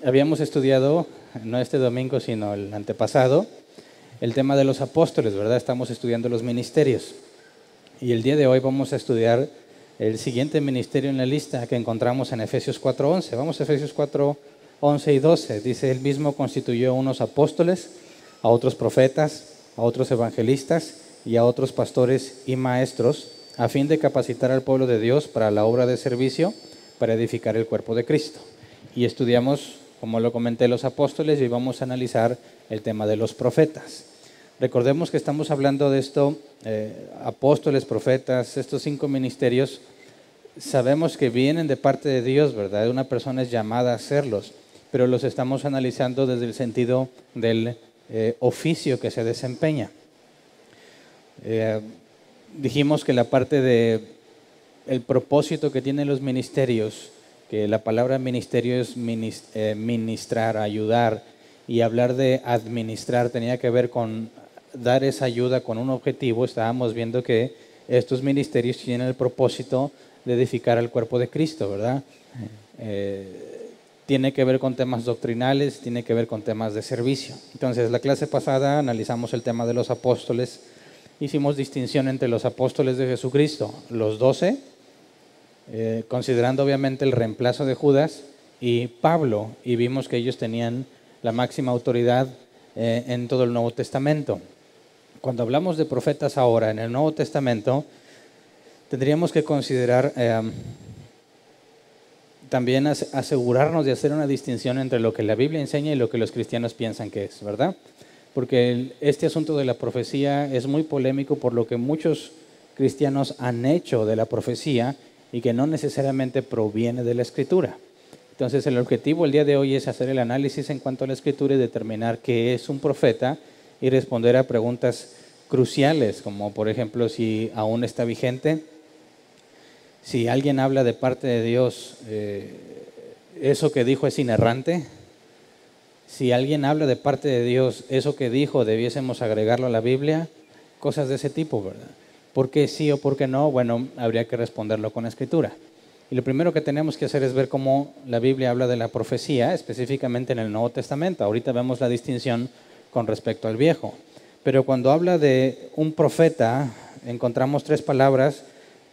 Habíamos estudiado, no este domingo, sino el antepasado, el tema de los apóstoles, ¿verdad? Estamos estudiando los ministerios. Y el día de hoy vamos a estudiar el siguiente ministerio en la lista que encontramos en Efesios 4:11. Vamos a Efesios 4:11 y 12. Dice, él mismo constituyó a unos apóstoles, a otros profetas, a otros evangelistas y a otros pastores y maestros, a fin de capacitar al pueblo de Dios para la obra de servicio, para edificar el cuerpo de Cristo. Y estudiamos, como lo comenté, los apóstoles y vamos a analizar el tema de los profetas. Recordemos que estamos hablando de esto, apóstoles, profetas, estos 5 ministerios, sabemos que vienen de parte de Dios, ¿verdad? Una persona es llamada a hacerlos, pero los estamos analizando desde el sentido del oficio que se desempeña. Dijimos que la parte de el propósito que tienen los ministerios, que la palabra ministerio es ministrar, ayudar, y hablar de administrar tenía que ver con dar esa ayuda con un objetivo. Estábamos viendo que estos ministerios tienen el propósito de edificar al cuerpo de Cristo, ¿verdad? Tiene que ver con temas doctrinales, tiene que ver con temas de servicio. Entonces, la clase pasada analizamos el tema de los apóstoles. Hicimos distinción entre los apóstoles de Jesucristo, los 12, considerando obviamente el reemplazo de Judas, y Pablo, y vimos que ellos tenían la máxima autoridad en todo el Nuevo Testamento. Cuando hablamos de profetas ahora en el Nuevo Testamento, tendríamos que considerar también asegurarnos de hacer una distinción entre lo que la Biblia enseña y lo que los cristianos piensan que es, ¿verdad? Porque este asunto de la profecía es muy polémico por lo que muchos cristianos han hecho de la profecía y que no necesariamente proviene de la Escritura. Entonces, el objetivo el día de hoy es hacer el análisis en cuanto a la Escritura y determinar qué es un profeta y responder a preguntas cruciales, como por ejemplo, si aún está vigente, si alguien habla de parte de Dios, ¿eso que dijo es inerrante? Si alguien habla de parte de Dios, ¿eso que dijo debiésemos agregarlo a la Biblia? Cosas de ese tipo, ¿verdad? ¿Por qué sí o por qué no? Bueno, habría que responderlo con la Escritura. Y lo primero que tenemos que hacer es ver cómo la Biblia habla de la profecía, específicamente en el Nuevo Testamento. Ahorita vemos la distinción con respecto al Viejo. Pero cuando habla de un profeta, encontramos 3 palabras,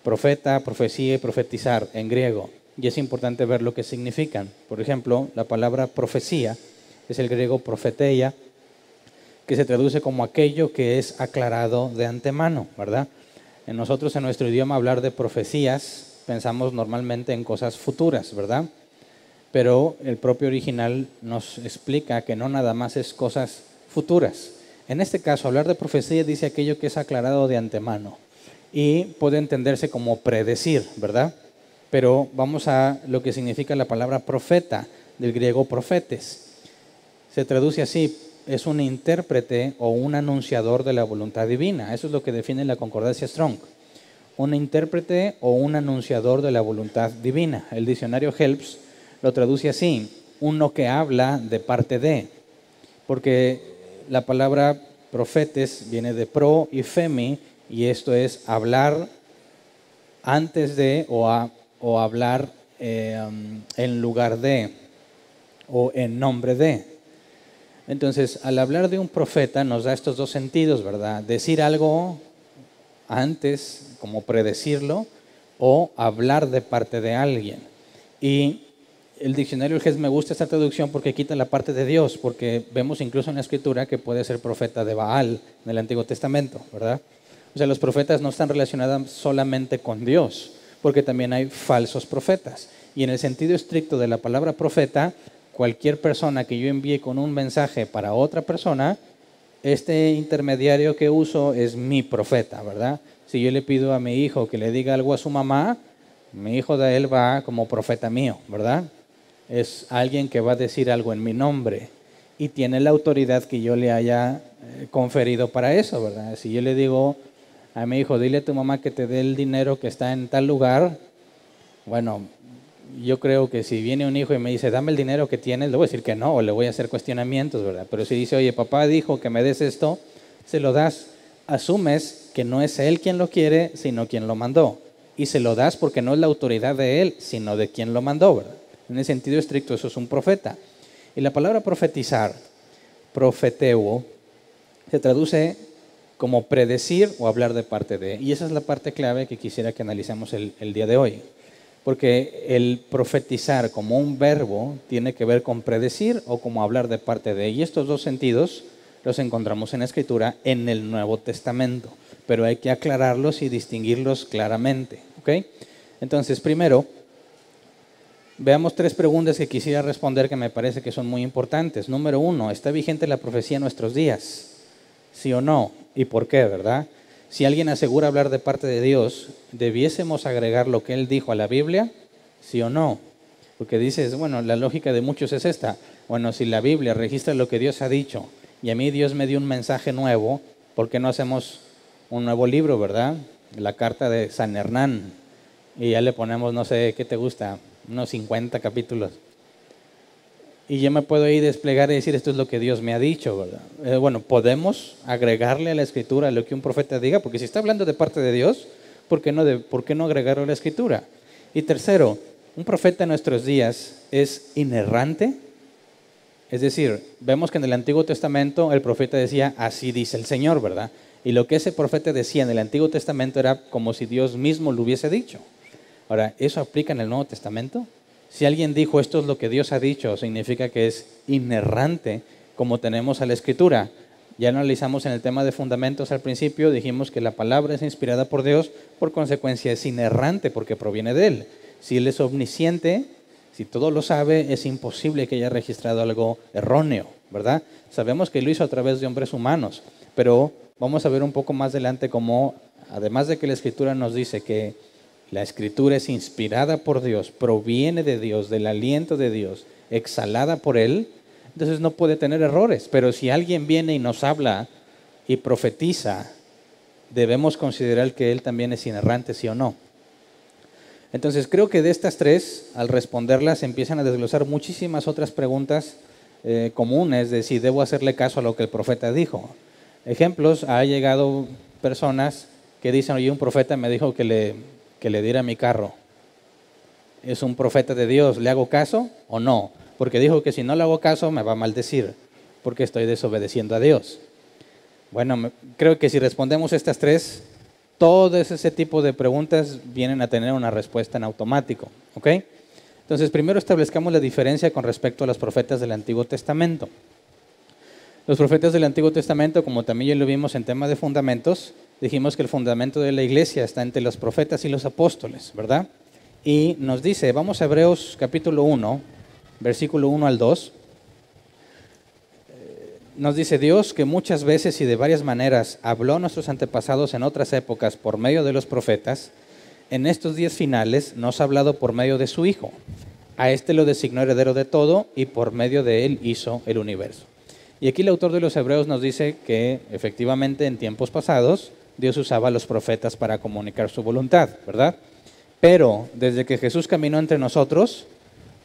profeta, profecía y profetizar en griego. Y es importante ver lo que significan. Por ejemplo, la palabra profecía es el griego profeteia, que se traduce como aquello que es aclarado de antemano, ¿verdad? En nosotros, en nuestro idioma, hablar de profecías, pensamos normalmente en cosas futuras, ¿verdad? Pero el propio original nos explica que no nada más es cosas futuras. En este caso, hablar de profecía dice aquello que es aclarado de antemano y puede entenderse como predecir, ¿verdad? Pero vamos a lo que significa la palabra profeta, del griego profetes. Se traduce así, es un intérprete o un anunciador de la voluntad divina. Eso es lo que define la concordancia Strong. Un intérprete o un anunciador de la voluntad divina. El diccionario Helps lo traduce así, uno que habla de parte de, porque la palabra profetes viene de pro y femi, y esto es hablar antes de o hablar en lugar de o en nombre de. Entonces, al hablar de un profeta nos da estos 2 sentidos, ¿verdad? Decir algo antes, como predecirlo, o hablar de parte de alguien. Y el diccionario Helps, me gusta esta traducción porque quita la parte de Dios, porque vemos incluso en la Escritura que puede ser profeta de Baal en el Antiguo Testamento, ¿verdad? O sea, los profetas no están relacionados solamente con Dios, porque también hay falsos profetas. Y en el sentido estricto de la palabra profeta, cualquier persona que yo envíe con un mensaje para otra persona, este intermediario que uso es mi profeta, ¿verdad? Si yo le pido a mi hijo que le diga algo a su mamá, mi hijo de él va como profeta mío, ¿verdad? Es alguien que va a decir algo en mi nombre y tiene la autoridad que yo le haya conferido para eso, ¿verdad? Si yo le digo a mi hijo, dile a tu mamá que te dé el dinero que está en tal lugar, bueno, yo creo que si viene un hijo y me dice, dame el dinero que tienes, le voy a decir que no, o le voy a hacer cuestionamientos, ¿verdad? Pero si dice, oye, papá dijo que me des esto, se lo das. Asumes que no es él quien lo quiere, sino quien lo mandó. Y se lo das porque no es la autoridad de él, sino de quien lo mandó, ¿verdad? En el sentido estricto, eso es un profeta. Y la palabra profetizar, profeteo, se traduce como predecir o hablar de parte de. Y esa es la parte clave que quisiera que analicemos el día de hoy. Porque el profetizar como un verbo tiene que ver con predecir o como hablar de parte de. Y estos dos sentidos los encontramos en la Escritura en el Nuevo Testamento. Pero hay que aclararlos y distinguirlos claramente. ¿Okay? Entonces, primero, veamos 3 preguntas que quisiera responder que me parece que son muy importantes. Número 1, ¿está vigente la profecía en nuestros días? ¿Sí o no? ¿Y por qué, verdad? Si alguien asegura hablar de parte de Dios, ¿debiésemos agregar lo que Él dijo a la Biblia? ¿Sí o no? Porque dices, bueno, la lógica de muchos es esta. Bueno, si la Biblia registra lo que Dios ha dicho y a mí Dios me dio un mensaje nuevo, ¿por qué no hacemos un nuevo libro, verdad? La carta de San Hernán. Y ya le ponemos, no sé, ¿qué te gusta? Unos 50 capítulos. Y yo me puedo ir desplegar y decir, esto es lo que Dios me ha dicho, ¿verdad? Bueno, podemos agregarle a la Escritura lo que un profeta diga, porque si está hablando de parte de Dios, ¿por qué no agregarlo a la Escritura? Y tercero, ¿un profeta en nuestros días es inerrante? Es decir, vemos que en el Antiguo Testamento el profeta decía, así dice el Señor, ¿verdad? Y lo que ese profeta decía en el Antiguo Testamento era como si Dios mismo lo hubiese dicho. Ahora, ¿eso aplica en el Nuevo Testamento? Si alguien dijo esto es lo que Dios ha dicho, significa que es inerrante, como tenemos a la Escritura. Ya analizamos en el tema de fundamentos al principio, dijimos que la palabra es inspirada por Dios, por consecuencia es inerrante porque proviene de Él. Si Él es omnisciente, si todo lo sabe, es imposible que haya registrado algo erróneo, ¿verdad? Sabemos que lo hizo a través de hombres humanos, pero vamos a ver un poco más adelante cómo, además de que la Escritura nos dice que la Escritura es inspirada por Dios, proviene de Dios, del aliento de Dios, exhalada por Él, entonces no puede tener errores. Pero si alguien viene y nos habla y profetiza, debemos considerar que Él también es inerrante, ¿sí o no? Entonces creo que de estas 3, al responderlas, empiezan a desglosar muchísimas otras preguntas comunes de si debo hacerle caso a lo que el profeta dijo. Ejemplos, ha llegado personas que dicen, oye, un profeta me dijo que le diera mi carro. ¿Es un profeta de Dios? ¿Le hago caso o no? Porque dijo que si no le hago caso me va a maldecir, porque estoy desobedeciendo a Dios. Bueno, creo que si respondemos estas 3, todo ese tipo de preguntas vienen a tener una respuesta en automático. ¿Ok? Entonces, primero establezcamos la diferencia con respecto a los profetas del Antiguo Testamento. Los profetas del Antiguo Testamento, como también ya lo vimos en tema de fundamentos, dijimos que el fundamento de la iglesia está entre los profetas y los apóstoles, ¿verdad? Y nos dice, vamos a Hebreos capítulo 1, versículo 1 al 2. Nos dice, Dios que muchas veces y de varias maneras habló a nuestros antepasados en otras épocas por medio de los profetas, en estos días finales nos ha hablado por medio de su Hijo. A este lo designó heredero de todo y por medio de él hizo el universo. Y aquí el autor de los Hebreos nos dice que efectivamente en tiempos pasados Dios usaba a los profetas para comunicar su voluntad, ¿verdad? Pero desde que Jesús caminó entre nosotros,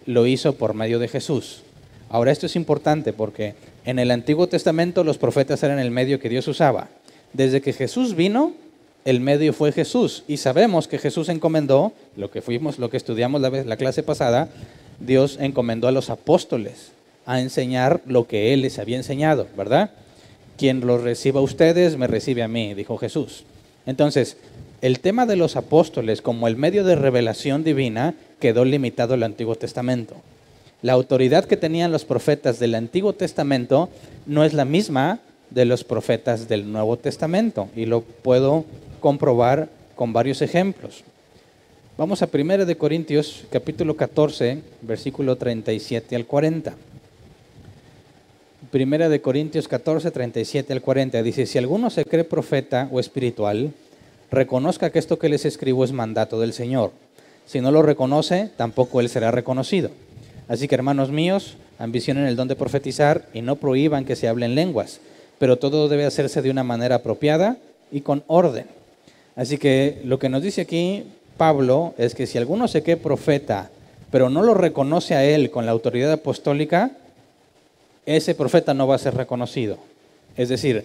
lo hizo por medio de Jesús. Ahora esto es importante porque en el Antiguo Testamento los profetas eran el medio que Dios usaba. Desde que Jesús vino, el medio fue Jesús. Y sabemos que Jesús encomendó, lo que estudiamos la clase pasada, Dios encomendó a los apóstoles a enseñar lo que Él les había enseñado, ¿verdad? Quien los reciba a ustedes, me recibe a mí, dijo Jesús. Entonces, el tema de los apóstoles como el medio de revelación divina quedó limitado al Antiguo Testamento. La autoridad que tenían los profetas del Antiguo Testamento no es la misma de los profetas del Nuevo Testamento, y lo puedo comprobar con varios ejemplos. Vamos a 1 de Corintios, capítulo 14, versículo 37 al 40. 1 de Corintios 14, 37 al 40, dice, si alguno se cree profeta o espiritual, reconozca que esto que les escribo es mandato del Señor. Si no lo reconoce, tampoco él será reconocido. Así que, hermanos míos, ambicionen el don de profetizar y no prohíban que se hablen lenguas, pero todo debe hacerse de una manera apropiada y con orden. Así que lo que nos dice aquí Pablo es que si alguno se cree profeta, pero no lo reconoce a él con la autoridad apostólica, ese profeta no va a ser reconocido. Es decir,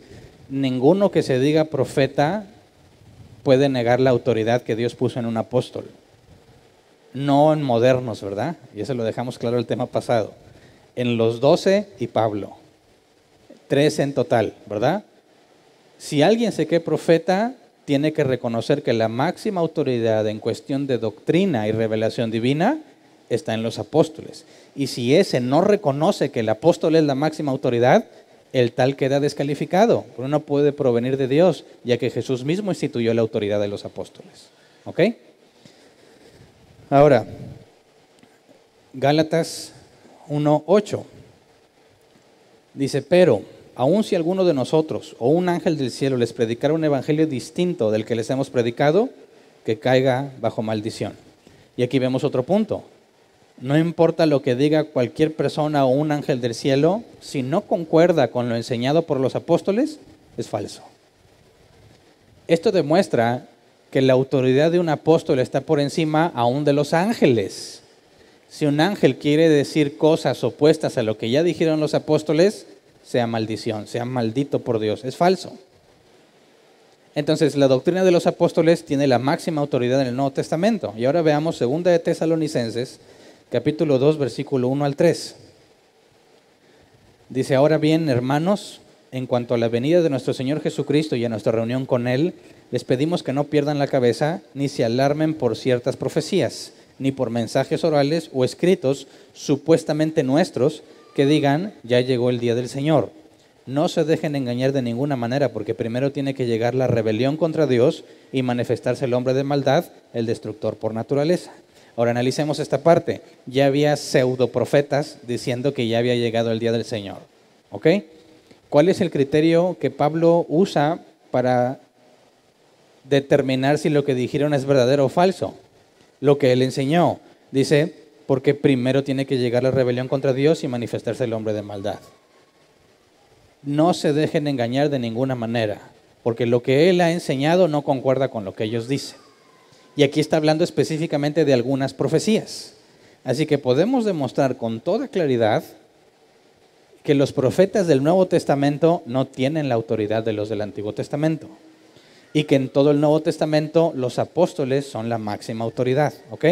ninguno que se diga profeta puede negar la autoridad que Dios puso en un apóstol. no en modernos, ¿verdad? Y eso lo dejamos claro el tema pasado. En los 12 y Pablo. 13 en total, ¿verdad? Si alguien se cree profeta, tiene que reconocer que la máxima autoridad en cuestión de doctrina y revelación divina está en los apóstoles. Y si ese no reconoce que el apóstol es la máxima autoridad, el tal queda descalificado. Porque no puede provenir de Dios, ya que Jesús mismo instituyó la autoridad de los apóstoles. ¿Ok? Ahora, Gálatas 1:8 dice, pero aun si alguno de nosotros o un ángel del cielo les predicara un evangelio distinto del que les hemos predicado, que caiga bajo maldición. Y aquí vemos otro punto. No importa lo que diga cualquier persona o un ángel del cielo, si no concuerda con lo enseñado por los apóstoles, es falso. Esto demuestra que la autoridad de un apóstol está por encima aún de los ángeles. Si un ángel quiere decir cosas opuestas a lo que ya dijeron los apóstoles, sea maldición, sea maldito por Dios. Es falso. Entonces, la doctrina de los apóstoles tiene la máxima autoridad en el Nuevo Testamento. Y ahora veamos 2 de Tesalonicenses, capítulo 2, versículo 1 al 3. Dice, ahora bien, hermanos, en cuanto a la venida de nuestro Señor Jesucristo y a nuestra reunión con Él, les pedimos que no pierdan la cabeza ni se alarmen por ciertas profecías, ni por mensajes orales o escritos supuestamente nuestros que digan, ya llegó el día del Señor. No se dejen engañar de ninguna manera, porque primero tiene que llegar la rebelión contra Dios y manifestarse el hombre de maldad, el destructor por naturaleza. Ahora analicemos esta parte. Ya había pseudoprofetas diciendo que ya había llegado el día del Señor. ¿Ok? ¿Cuál es el criterio que Pablo usa para determinar si lo que dijeron es verdadero o falso? Lo que él enseñó. Dice, porque primero tiene que llegar la rebelión contra Dios y manifestarse el hombre de maldad. No se dejen engañar de ninguna manera, porque lo que él ha enseñado no concuerda con lo que ellos dicen. Y aquí está hablando específicamente de algunas profecías. Así que podemos demostrar con toda claridad que los profetas del Nuevo Testamento no tienen la autoridad de los del Antiguo Testamento. Y que en todo el Nuevo Testamento los apóstoles son la máxima autoridad. ¿Ok?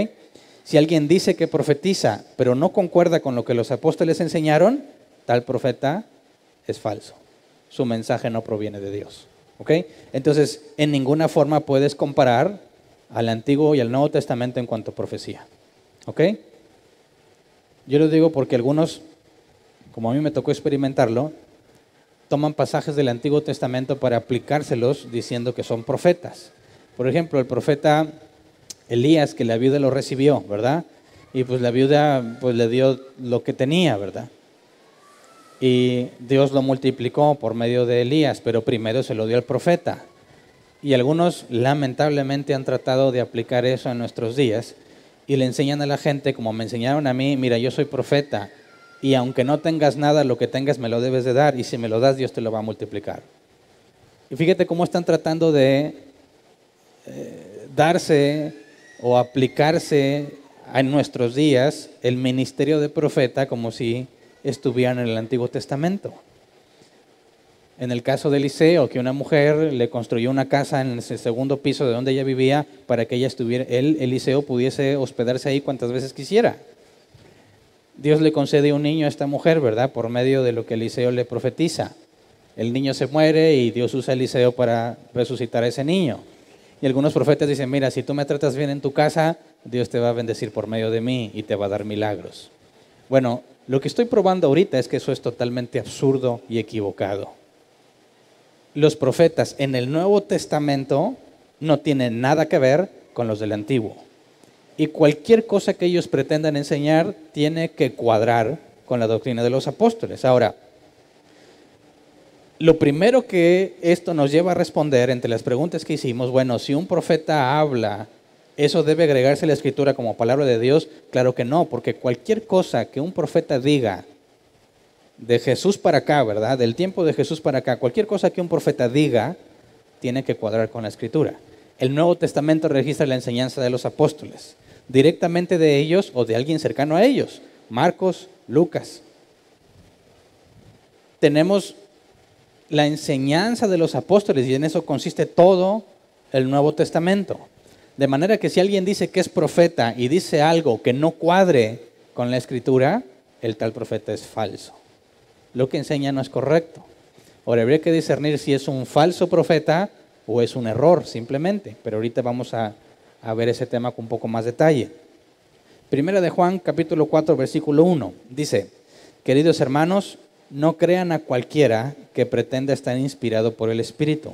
Si alguien dice que profetiza, pero no concuerda con lo que los apóstoles enseñaron, tal profeta es falso. Su mensaje no proviene de Dios. ¿Ok? Entonces, en ninguna forma puedes comparar al Antiguo y al Nuevo Testamento en cuanto a profecía. ¿Ok? Yo lo digo porque algunos, como a mí me tocó experimentarlo, toman pasajes del Antiguo Testamento para aplicárselos diciendo que son profetas. Por ejemplo, el profeta Elías, que la viuda lo recibió, ¿verdad? Y pues la viuda pues le dio lo que tenía, ¿verdad? Y Dios lo multiplicó por medio de Elías, pero primero se lo dio al profeta. Y algunos lamentablemente han tratado de aplicar eso en nuestros días y le enseñan a la gente, como me enseñaron a mí, mira, yo soy profeta y aunque no tengas nada, lo que tengas me lo debes de dar y si me lo das, Dios te lo va a multiplicar. Y fíjate cómo están tratando de darse o aplicarse en nuestros días el ministerio de profeta como si estuvieran en el Antiguo Testamento. En el caso de Eliseo, que una mujer le construyó una casa en el segundo piso de donde ella vivía para que ella estuviera, Eliseo, pudiese hospedarse ahí cuantas veces quisiera. Dios le concede un niño a esta mujer, ¿verdad? Por medio de lo que Eliseo le profetiza. El niño se muere y Dios usa a Eliseo para resucitar a ese niño. Y algunos profetas dicen, mira, si tú me tratas bien en tu casa, Dios te va a bendecir por medio de mí y te va a dar milagros. Bueno, lo que estoy probando ahorita es que eso es totalmente absurdo y equivocado. Los profetas en el Nuevo Testamento no tienen nada que ver con los del Antiguo. Y cualquier cosa que ellos pretendan enseñar tiene que cuadrar con la doctrina de los apóstoles. Ahora, lo primero que esto nos lleva a responder entre las preguntas que hicimos, bueno, si un profeta habla, ¿eso debe agregarse a la Escritura como palabra de Dios? Claro que no, porque cualquier cosa que un profeta diga de Jesús para acá, ¿verdad? Del tiempo de Jesús para acá, cualquier cosa que un profeta diga tiene que cuadrar con la Escritura. El Nuevo Testamento registra la enseñanza de los apóstoles, directamente de ellos o de alguien cercano a ellos, Marcos, Lucas. Tenemos la enseñanza de los apóstoles y en eso consiste todo el Nuevo Testamento. De manera que si alguien dice que es profeta y dice algo que no cuadre con la Escritura, el tal profeta es falso. Lo que enseña no es correcto. Ahora, habría que discernir si es un falso profeta o es un error simplemente, pero ahorita vamos a ver ese tema con un poco más detalle. Primera de Juan, capítulo 4, versículo 1, dice: queridos hermanos, no crean a cualquiera que pretenda estar inspirado por el Espíritu,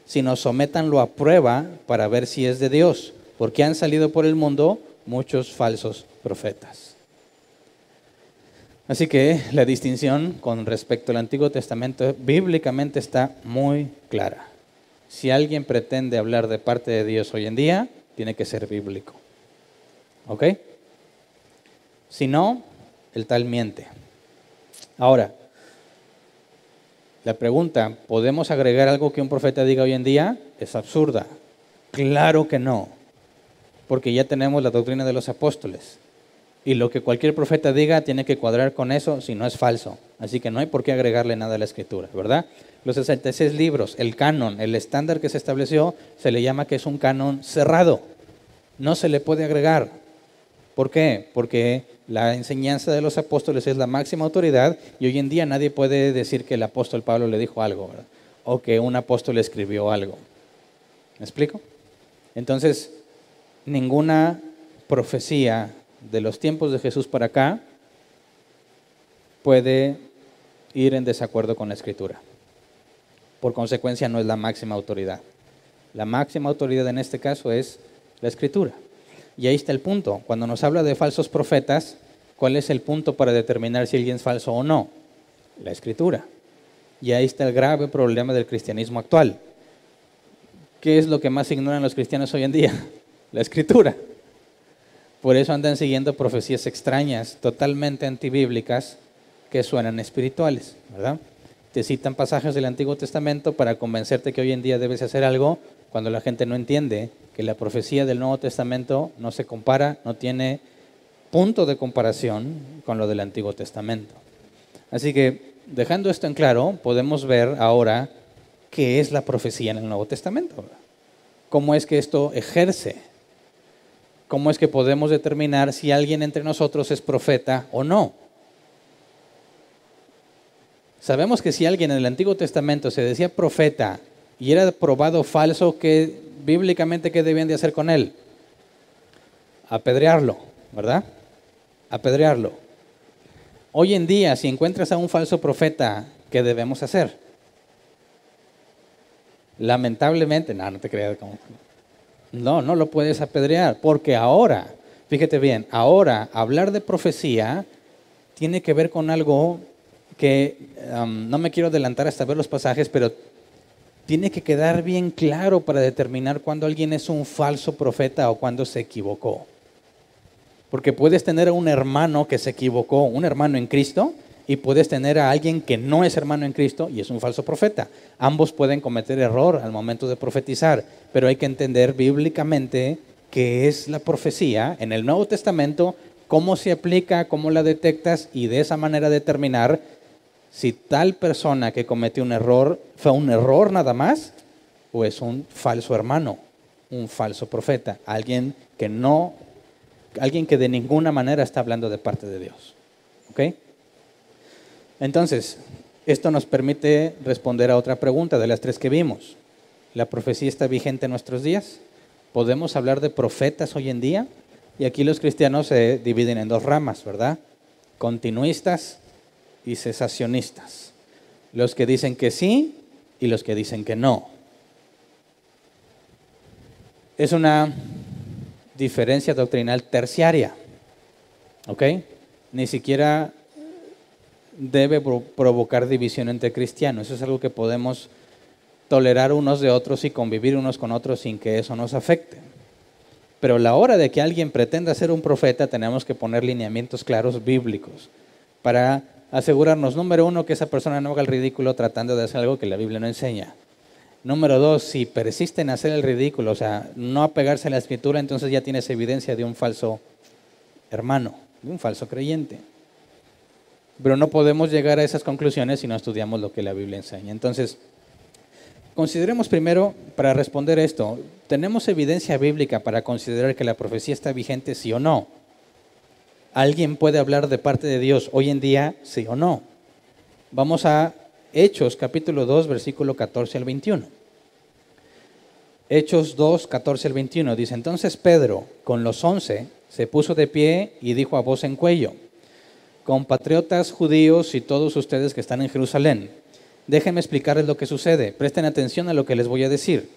sino sométanlo a prueba para ver si es de Dios, porque han salido por el mundo muchos falsos profetas. Así que la distinción con respecto al Antiguo Testamento bíblicamente está muy clara. Si alguien pretende hablar de parte de Dios hoy en día, tiene que ser bíblico. ¿Ok? Si no, el tal miente. Ahora, la pregunta, ¿podemos agregar algo que un profeta diga hoy en día? Es absurda. Claro que no, porque ya tenemos la doctrina de los apóstoles. Y lo que cualquier profeta diga tiene que cuadrar con eso, si no es falso. Así que no hay por qué agregarle nada a la Escritura, ¿verdad? Los 66 libros, el canon, el estándar que se estableció, se le llama que es un canon cerrado. No se le puede agregar. ¿Por qué? Porque la enseñanza de los apóstoles es la máxima autoridad y hoy en día nadie puede decir que el apóstol Pablo le dijo algo, ¿verdad? O que un apóstol escribió algo. ¿Me explico? Entonces, ninguna profecía de los tiempos de Jesús para acá puede ir en desacuerdo con la Escritura. Por consecuencia, no es la máxima autoridad. La máxima autoridad en este caso es la Escritura. Y ahí está el punto. Cuando nos habla de falsos profetas, ¿cuál es el punto para determinar si alguien es falso o no? La Escritura. Y ahí está el grave problema del cristianismo actual. ¿Qué es lo que más ignoran los cristianos hoy en día? La Escritura. Por eso andan siguiendo profecías extrañas, totalmente antibíblicas, que suenan espirituales, ¿verdad? Te citan pasajes del Antiguo Testamento para convencerte que hoy en día debes hacer algo, cuando la gente no entiende que la profecía del Nuevo Testamento no se compara, no tiene punto de comparación con lo del Antiguo Testamento. Así que, dejando esto en claro, podemos ver ahora qué es la profecía en el Nuevo Testamento, ¿verdad? ¿Cómo es que esto ejerce? ¿Cómo es que podemos determinar si alguien entre nosotros es profeta o no? Sabemos que si alguien en el Antiguo Testamento se decía profeta y era probado falso, ¿qué bíblicamente qué debían de hacer con él? Apedrearlo, ¿verdad? Apedrearlo. Hoy en día, si encuentras a un falso profeta, ¿qué debemos hacer? Lamentablemente, no te creas. No lo puedes apedrear, porque ahora, fíjate bien, ahora hablar de profecía tiene que ver con algo que no me quiero adelantar hasta ver los pasajes, pero tiene que quedar bien claro para determinar cuándo alguien es un falso profeta o cuándo se equivocó. Porque puedes tener a un hermano que se equivocó, un hermano en Cristo, y puedes tener a alguien que no es hermano en Cristo y es un falso profeta. Ambos pueden cometer error al momento de profetizar, pero hay que entender bíblicamente qué es la profecía en el Nuevo Testamento, cómo se aplica, cómo la detectas y de esa manera determinar si tal persona que cometió un error fue un error nada más o es un falso hermano, un falso profeta, alguien que de ninguna manera está hablando de parte de Dios. ¿Ok? Entonces, esto nos permite responder a otra pregunta de las tres que vimos. ¿La profecía está vigente en nuestros días? ¿Podemos hablar de profetas hoy en día? Y aquí los cristianos se dividen en dos ramas, ¿verdad? Continuistas y cesacionistas. Los que dicen que sí y los que dicen que no. Es una diferencia doctrinal terciaria, ¿ok? Ni siquiera debe provocar división entre cristianos. Eso es algo que podemos tolerar unos de otros y convivir unos con otros sin que eso nos afecte. Pero a la hora de que alguien pretenda ser un profeta, tenemos que poner lineamientos claros bíblicos para asegurarnos, número uno, que esa persona no haga el ridículo tratando de hacer algo que la Biblia no enseña. Número dos, si persiste en hacer el ridículo, o sea, no apegarse a la Escritura, entonces ya tienes evidencia de un falso hermano, de un falso creyente. Pero no podemos llegar a esas conclusiones si no estudiamos lo que la Biblia enseña. Entonces, Consideremos primero, para responder esto, ¿tenemos evidencia bíblica para considerar que la profecía está vigente, sí o no? ¿Alguien puede hablar de parte de Dios hoy en día, sí o no? Vamos a Hechos, capítulo 2, versículo 14 al 21. Hechos 2, 14 al 21. Dice, entonces Pedro, con los 11, se puso de pie y dijo a voz en cuello, compatriotas judíos y todos ustedes que están en Jerusalén, déjenme explicarles lo que sucede. Presten atención a lo que les voy a decir.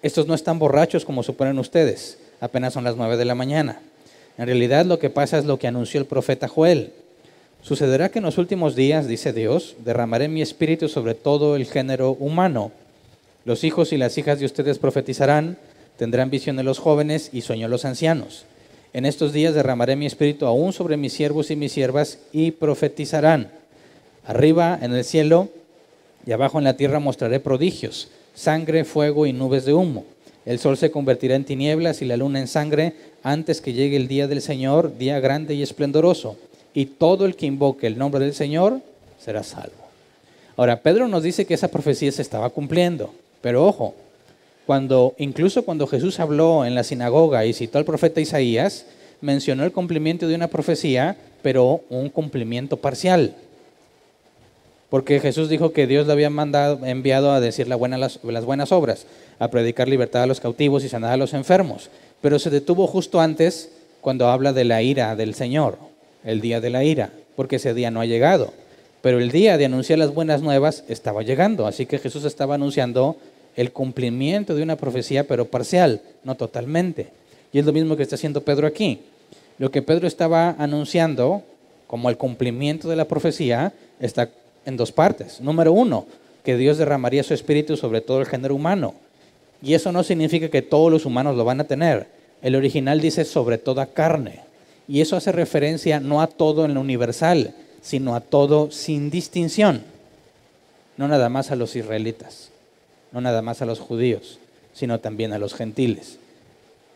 Estos no están borrachos como suponen ustedes. Apenas son las 9 de la mañana. En realidad lo que pasa es lo que anunció el profeta Joel. Sucederá que en los últimos días, dice Dios, derramaré mi espíritu sobre todo el género humano. Los hijos y las hijas de ustedes profetizarán, tendrán visiones los jóvenes y sueños los ancianos. En estos días derramaré mi espíritu aún sobre mis siervos y mis siervas y profetizarán. Arriba en el cielo y abajo en la tierra mostraré prodigios, sangre, fuego y nubes de humo. El sol se convertirá en tinieblas y la luna en sangre antes que llegue el día del Señor, día grande y esplendoroso. Y todo el que invoque el nombre del Señor será salvo. Ahora, Pedro nos dice que esa profecía se estaba cumpliendo. Pero ojo, incluso cuando Jesús habló en la sinagoga y citó al profeta Isaías, mencionó el cumplimiento de una profecía, pero un cumplimiento parcial. Porque Jesús dijo que Dios le había enviado a decir las buenas obras, a predicar libertad a los cautivos y sanar a los enfermos. Pero se detuvo justo antes cuando habla de la ira del Señor, el día de la ira, porque ese día no ha llegado. Pero el día de anunciar las buenas nuevas estaba llegando, así que Jesús estaba anunciando el cumplimiento de una profecía, pero parcial, no totalmente. Y es lo mismo que está haciendo Pedro aquí. Lo que Pedro estaba anunciando como el cumplimiento de la profecía está en dos partes. Número uno, que Dios derramaría su espíritu sobre todo el género humano. Y eso no significa que todos los humanos lo van a tener. El original dice sobre toda carne. Y eso hace referencia no a todo en lo universal, sino a todo sin distinción. No nada más a los israelitas, no nada más a los judíos, sino también a los gentiles.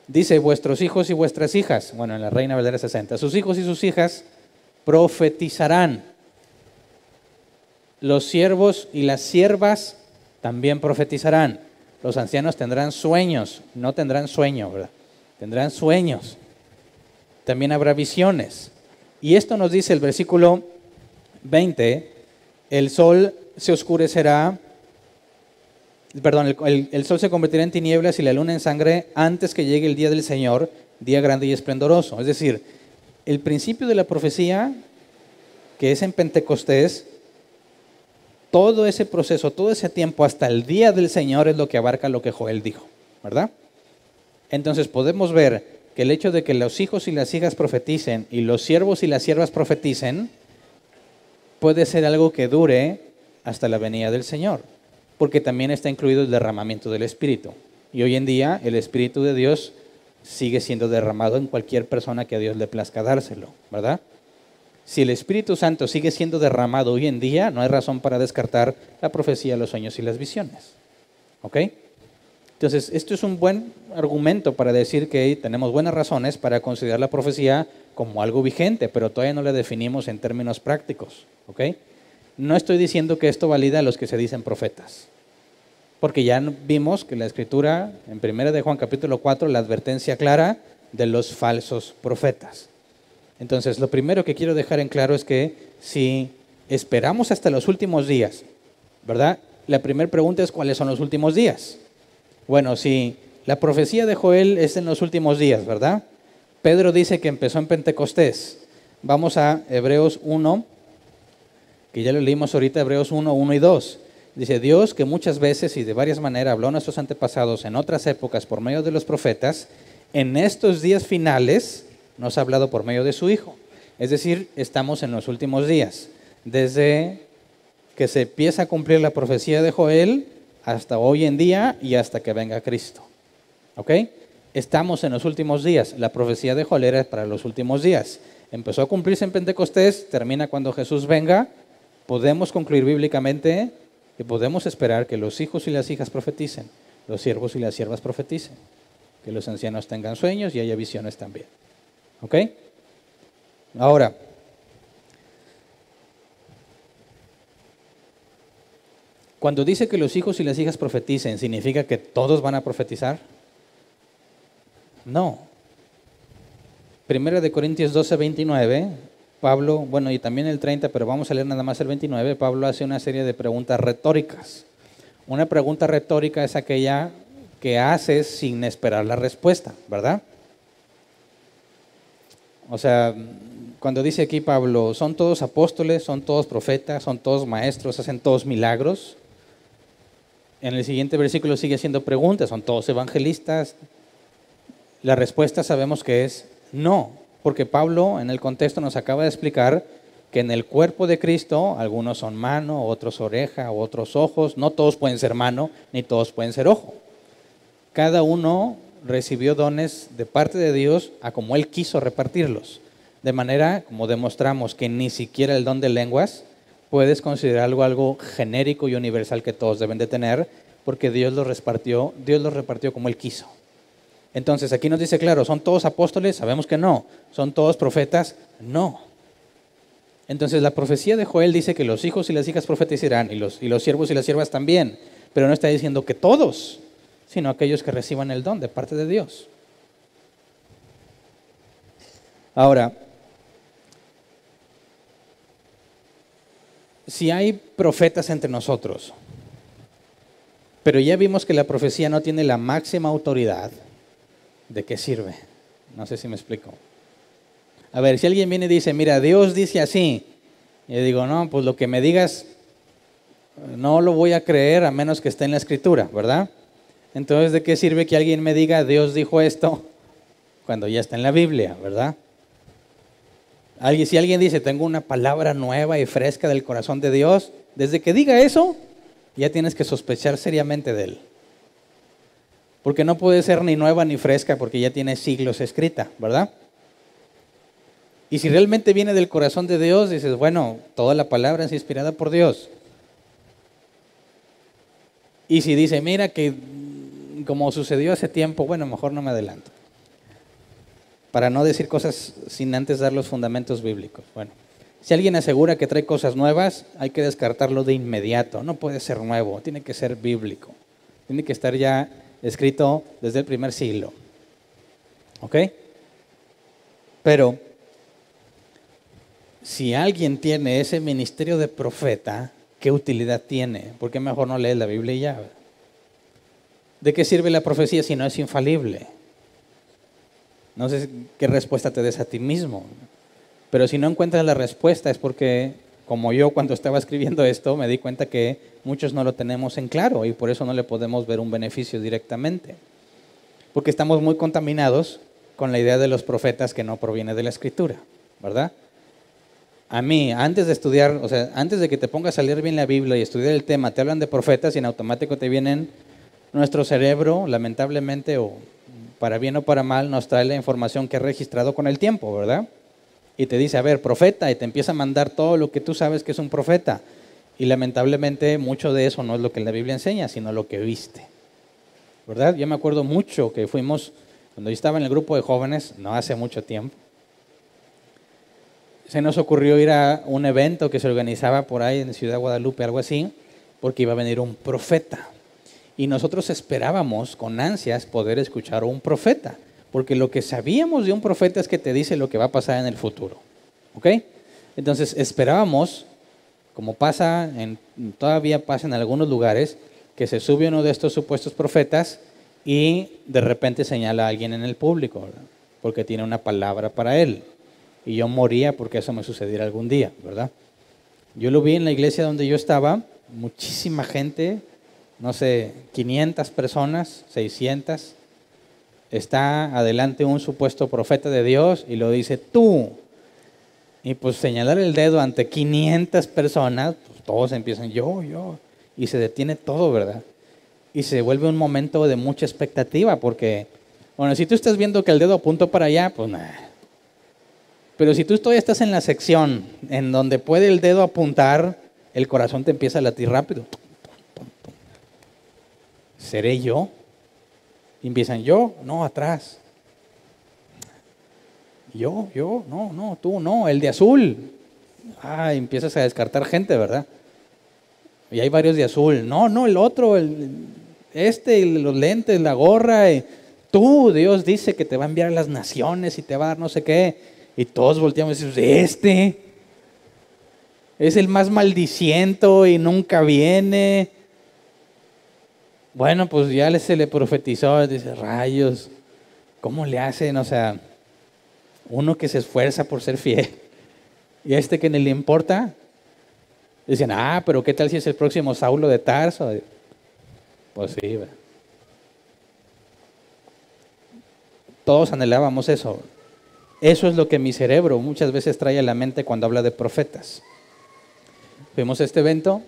Dice, vuestros hijos y vuestras hijas, bueno, en la Reina Valera 60, sus hijos y sus hijas profetizarán. Los siervos y las siervas también profetizarán. Los ancianos tendrán sueños, no tendrán sueño, ¿verdad? Tendrán sueños. También habrá visiones. Y esto nos dice el versículo 20, el sol se oscurecerá, el sol se convertirá en tinieblas y la luna en sangre antes que llegue el día del Señor, día grande y esplendoroso. Es decir, el principio de la profecía, que es en Pentecostés, todo ese proceso, todo ese tiempo hasta el día del Señor es lo que abarca lo que Joel dijo, ¿verdad? Entonces podemos ver que el hecho de que los hijos y las hijas profeticen y los siervos y las siervas profeticen puede ser algo que dure hasta la venida del Señor, porque también está incluido el derramamiento del Espíritu. Y hoy en día el Espíritu de Dios sigue siendo derramado en cualquier persona que a Dios le plazca dárselo, ¿verdad? Si el Espíritu Santo sigue siendo derramado hoy en día, no hay razón para descartar la profecía, los sueños y las visiones. ¿Ok? Entonces, esto es un buen argumento para decir que tenemos buenas razones para considerar la profecía como algo vigente, pero todavía no la definimos en términos prácticos. ¿Ok? No estoy diciendo que esto valida a los que se dicen profetas, porque ya vimos que la Escritura, en 1 de Juan capítulo 4, la advertencia clara de los falsos profetas. Entonces, lo primero que quiero dejar en claro es que si esperamos hasta los últimos días, ¿verdad? La primera pregunta es, ¿cuáles son los últimos días? Bueno, si la profecía de Joel es en los últimos días, ¿verdad? Pedro dice que empezó en Pentecostés. Vamos a Hebreos 1, que ya lo leímos ahorita, Hebreos 1, 1 y 2. Dice, Dios que muchas veces y de varias maneras habló a nuestros antepasados en otras épocas por medio de los profetas, en estos días finales nos ha hablado por medio de su Hijo. Es decir, estamos en los últimos días. Desde que se empieza a cumplir la profecía de Joel hasta hoy en día y hasta que venga Cristo. ¿Ok? Estamos en los últimos días. La profecía de Joel era para los últimos días. Empezó a cumplirse en Pentecostés, termina cuando Jesús venga. Podemos concluir bíblicamente que podemos esperar que los hijos y las hijas profeticen, los siervos y las siervas profeticen, que los ancianos tengan sueños y haya visiones también. ¿Ok? Cuando dice que los hijos y las hijas profeticen, ¿significa que todos van a profetizar? No. Primera de Corintios 12, 29, Pablo, bueno, y también el 30, pero vamos a leer nada más el 29, Pablo hace una serie de preguntas retóricas. Una pregunta retórica es aquella que haces sin esperar la respuesta, ¿verdad? O sea, cuando dice aquí Pablo, ¿son todos apóstoles, son todos profetas, son todos maestros, hacen todos milagros? En el siguiente versículo sigue haciendo preguntas, ¿son todos evangelistas? La respuesta sabemos que es no, porque Pablo en el contexto nos acaba de explicar que en el cuerpo de Cristo algunos son mano, otros oreja, otros ojos, no todos pueden ser mano, ni todos pueden ser ojo. Cada uno recibió dones de parte de Dios a como Él quiso repartirlos. De manera, como demostramos que ni siquiera el don de lenguas puedes considerarlo algo genérico y universal que todos deben de tener, porque Dios los repartió como Él quiso. Entonces, aquí nos dice claro, ¿son todos apóstoles? Sabemos que no. ¿Son todos profetas? No. Entonces, la profecía de Joel dice que los hijos y las hijas profetizarán, y los siervos y las siervas también, pero no está diciendo que todos, sino aquellos que reciban el don de parte de Dios. Ahora, si hay profetas entre nosotros, pero ya vimos que la profecía no tiene la máxima autoridad, ¿de qué sirve? No sé si me explico. A ver, si alguien viene y dice, mira, Dios dice así, y yo digo, no, pues lo que me digas no lo voy a creer a menos que esté en la Escritura, ¿verdad? Entonces, ¿de qué sirve que alguien me diga, Dios dijo esto, cuando ya está en la Biblia, ¿verdad? Si alguien dice, tengo una palabra nueva y fresca del corazón de Dios, desde que diga eso, ya tienes que sospechar seriamente de él. Porque no puede ser ni nueva ni fresca, porque ya tiene siglos escrita, ¿verdad? Y si realmente viene del corazón de Dios, dices, bueno, toda la palabra es inspirada por Dios. Y si dice, mira que como sucedió hace tiempo, bueno, mejor no me adelanto. Para no decir cosas sin antes dar los fundamentos bíblicos. Bueno, si alguien asegura que trae cosas nuevas, hay que descartarlo de inmediato. No puede ser nuevo, tiene que ser bíblico. Tiene que estar ya escrito desde el primer siglo. ¿Ok? Pero, si alguien tiene ese ministerio de profeta, ¿qué utilidad tiene? ¿Por qué mejor no lees la Biblia y ya? ¿De qué sirve la profecía si no es infalible? No sé qué respuesta te des a ti mismo. Pero si no encuentras la respuesta es porque, como yo cuando estaba escribiendo esto, me di cuenta que muchos no lo tenemos en claro y por eso no le podemos ver un beneficio directamente. Porque estamos muy contaminados con la idea de los profetas que no proviene de la Escritura, ¿verdad? A mí, antes de estudiar, o sea, antes de que te pongas a leer bien la Biblia y estudiar el tema, te hablan de profetas y en automático te vienen nuestro cerebro, lamentablemente, o para bien o para mal, nos trae la información que ha registrado con el tiempo, ¿verdad? Y te dice, a ver, profeta, y te empieza a mandar todo lo que tú sabes que es un profeta. Y lamentablemente mucho de eso no es lo que la Biblia enseña, sino lo que viste, ¿verdad? Yo me acuerdo mucho que fuimos, cuando yo estaba en el grupo de jóvenes, no hace mucho tiempo, se nos ocurrió ir a un evento que se organizaba por ahí en Ciudad Guadalupe, algo así, porque iba a venir un profeta. Y nosotros esperábamos con ansias poder escuchar a un profeta, porque lo que sabíamos de un profeta es que te dice lo que va a pasar en el futuro. ¿Ok? Entonces esperábamos, como todavía pasa en algunos lugares, que se sube uno de estos supuestos profetas y de repente señala a alguien en el público, ¿verdad? Porque tiene una palabra para él. Y yo moría porque eso me sucediera algún día, ¿verdad? Yo lo vi en la iglesia donde yo estaba, muchísima gente, no sé, 500 personas, 600. Está adelante un supuesto profeta de Dios y lo dice tú. Y pues señalar el dedo ante 500 personas, pues todos empiezan yo. Y se detiene todo, ¿verdad? Y se vuelve un momento de mucha expectativa porque, bueno, si tú estás viendo que el dedo apuntó para allá, pues nada. Pero si tú todavía estás en la sección en donde puede el dedo apuntar, el corazón te empieza a latir rápido. ¿Seré yo? Y empiezan, yo, no, atrás. Yo, no, tú, no, el de azul. Empiezas a descartar gente, ¿verdad? Y hay varios de azul. No, no, el otro, los lentes, la gorra. Tú, Dios dice que te va a enviar a las naciones y te va a dar no sé qué. Y todos volteamos y decimos, es el más maldiciento y nunca viene. Bueno, pues ya se le profetizó, dice, rayos, ¿cómo le hacen? O sea, uno que se esfuerza por ser fiel y que ni le importa. Dicen, pero ¿qué tal si es el próximo Saulo de Tarso? Pues sí, ¿verdad? Todos anhelábamos eso. Eso es lo que mi cerebro muchas veces trae a la mente cuando habla de profetas. Fuimos a este evento,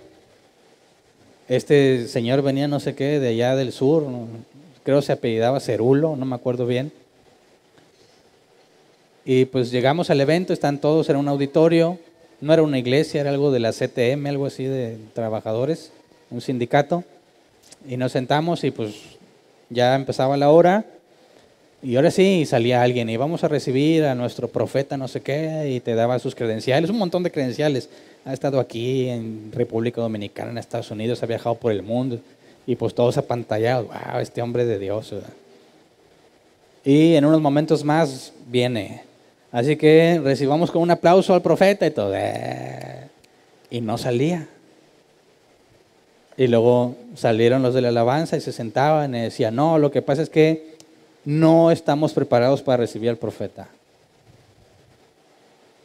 este señor venía no sé qué, de allá del sur, creo se apellidaba Cerulo, no me acuerdo bien. Y pues llegamos al evento, están todos en un auditorio, no era una iglesia, era algo de la CTM, algo así de trabajadores, un sindicato. Y nos sentamos y pues ya empezaba la hora. Y ahora sí, salía alguien y vamos a recibir a nuestro profeta no sé qué y te daba sus credenciales, un montón de credenciales. Ha estado aquí en República Dominicana, en Estados Unidos, ha viajado por el mundo y pues todos apantallados. ¡Wow! Este hombre de Dios, ¿verdad? Y en unos momentos más viene. Así que recibamos con un aplauso al profeta y todo. Y no salía. Y luego salieron los de la alabanza y se sentaban y decían, no, lo que pasa es que no estamos preparados para recibir al profeta.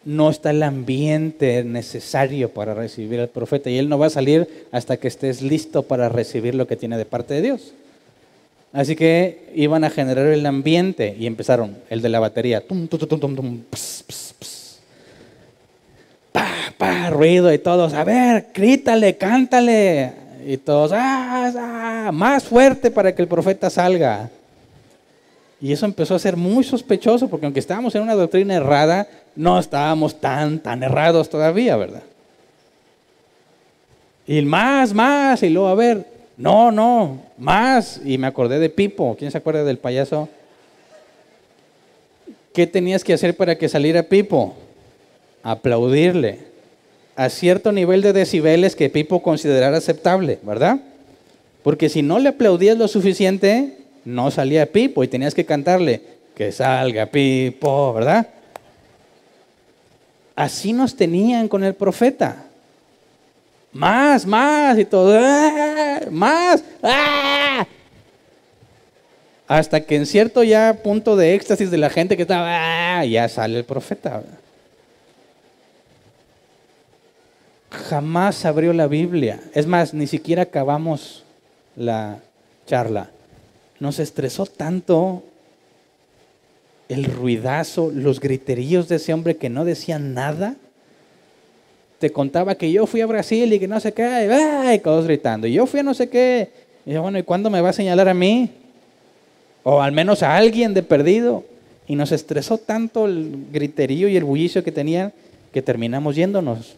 No está el ambiente necesario para recibir al profeta y él no va a salir hasta que estés listo para recibir lo que tiene de parte de Dios. Así que iban a generar el ambiente y empezaron, el de la batería, tum, tum, tum, tum, tum, ps, ps, ps. Pa, ruido y todos, a ver, grítale, cántale. Y todos, más fuerte para que el profeta salga. Y eso empezó a ser muy sospechoso, porque aunque estábamos en una doctrina errada, no estábamos tan errados todavía, ¿verdad? Y más, y luego, a ver, no, más. Y me acordé de Pipo, ¿quién se acuerda del payaso? ¿Qué tenías que hacer para que saliera Pipo? Aplaudirle a cierto nivel de decibeles que Pipo considerara aceptable, ¿verdad? Porque si no le aplaudías lo suficiente, no salía Pipo y tenías que cantarle, que salga Pipo, ¿verdad? Así nos tenían con el profeta. Más, y todo, más, hasta que en cierto ya punto de éxtasis de la gente que estaba, ya sale el profeta, ¿verdad? Jamás abrió la Biblia. Es más, ni siquiera acabamos la charla. Nos estresó tanto el ruidazo, los griteríos de ese hombre que no decían nada. Te contaba que yo fui a Brasil y que no sé qué, y todos gritando. Y yo fui a no sé qué. Y yo, bueno, ¿y cuándo me va a señalar a mí? O al menos a alguien de perdido. Y nos estresó tanto el griterío y el bullicio que tenían que terminamos yéndonos.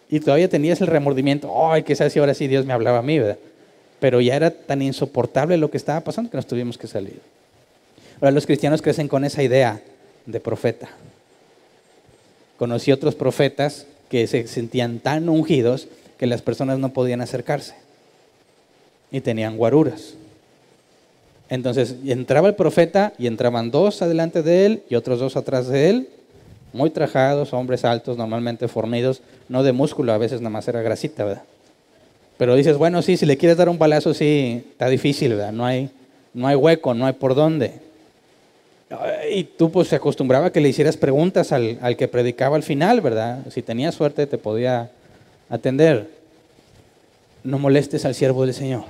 Y todavía tenías el remordimiento, quizás si ahora sí Dios me hablaba a mí, ¿verdad? Pero ya era tan insoportable lo que estaba pasando que nos tuvimos que salir. Ahora los cristianos crecen con esa idea de profeta. Conocí otros profetas que se sentían tan ungidos que las personas no podían acercarse. Y tenían guaruras. Entonces entraba el profeta y entraban dos adelante de él y otros dos atrás de él. Muy trajados, hombres altos, normalmente fornidos, no de músculo, a veces nada más era grasita, ¿verdad? Pero dices, bueno, sí, si le quieres dar un balazo, sí, está difícil, ¿verdad? No hay hueco, no hay por dónde. Y tú pues se acostumbraba a que le hicieras preguntas al que predicaba al final, ¿verdad? Si tenías suerte te podía atender. No molestes al siervo del Señor.